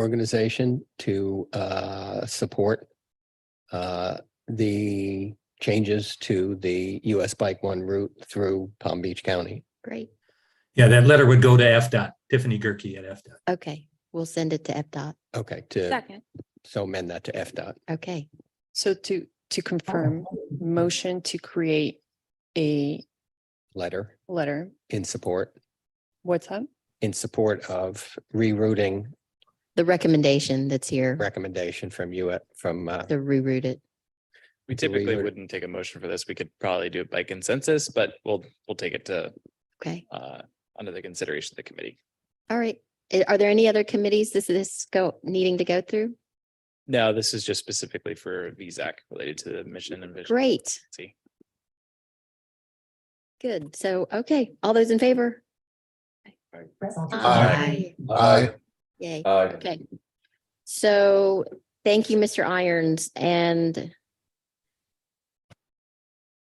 organization to support the changes to the US Bike 1 route through Palm Beach County. Great. Yeah, that letter would go to FDOT, Tiffany Gerke at FDOT. Okay, we'll send it to FDOT. Okay, Second. so amend that to FDOT. Okay. So to confirm, motion to create a Letter letter, in support what's up? of rerouting The recommendation that's here recommendation from you to reroute it. We Do we typically would- wouldn't take a motion for this. We could probably do it by consensus, but we'll take it to Okay. under the consideration of the committee. All right. Are there any other committees needing to go through? No, this is just specifically for VSAC related to the mission and vision. Great. See. Good. So, okay. All those in favor? Aye. Aye. Yay. Aye. Okay. So thank you, Mr. Irons. And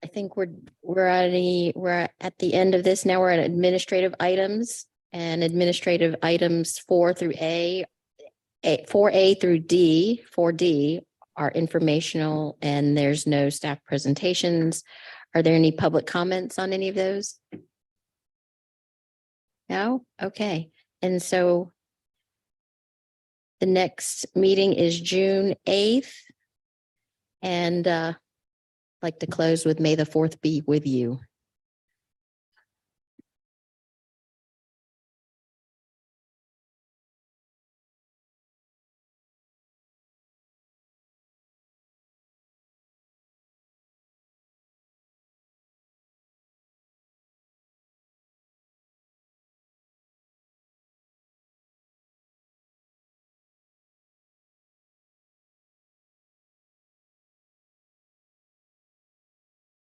I think we're at the end of this. Now we're at administrative items, and administrative items 4 through 4A through D, 4D are informational and there's no staff presentations. Are there any public comments on any of those? No? Okay. And so the next meeting is June 8th. And like to close with May the 4th be with you.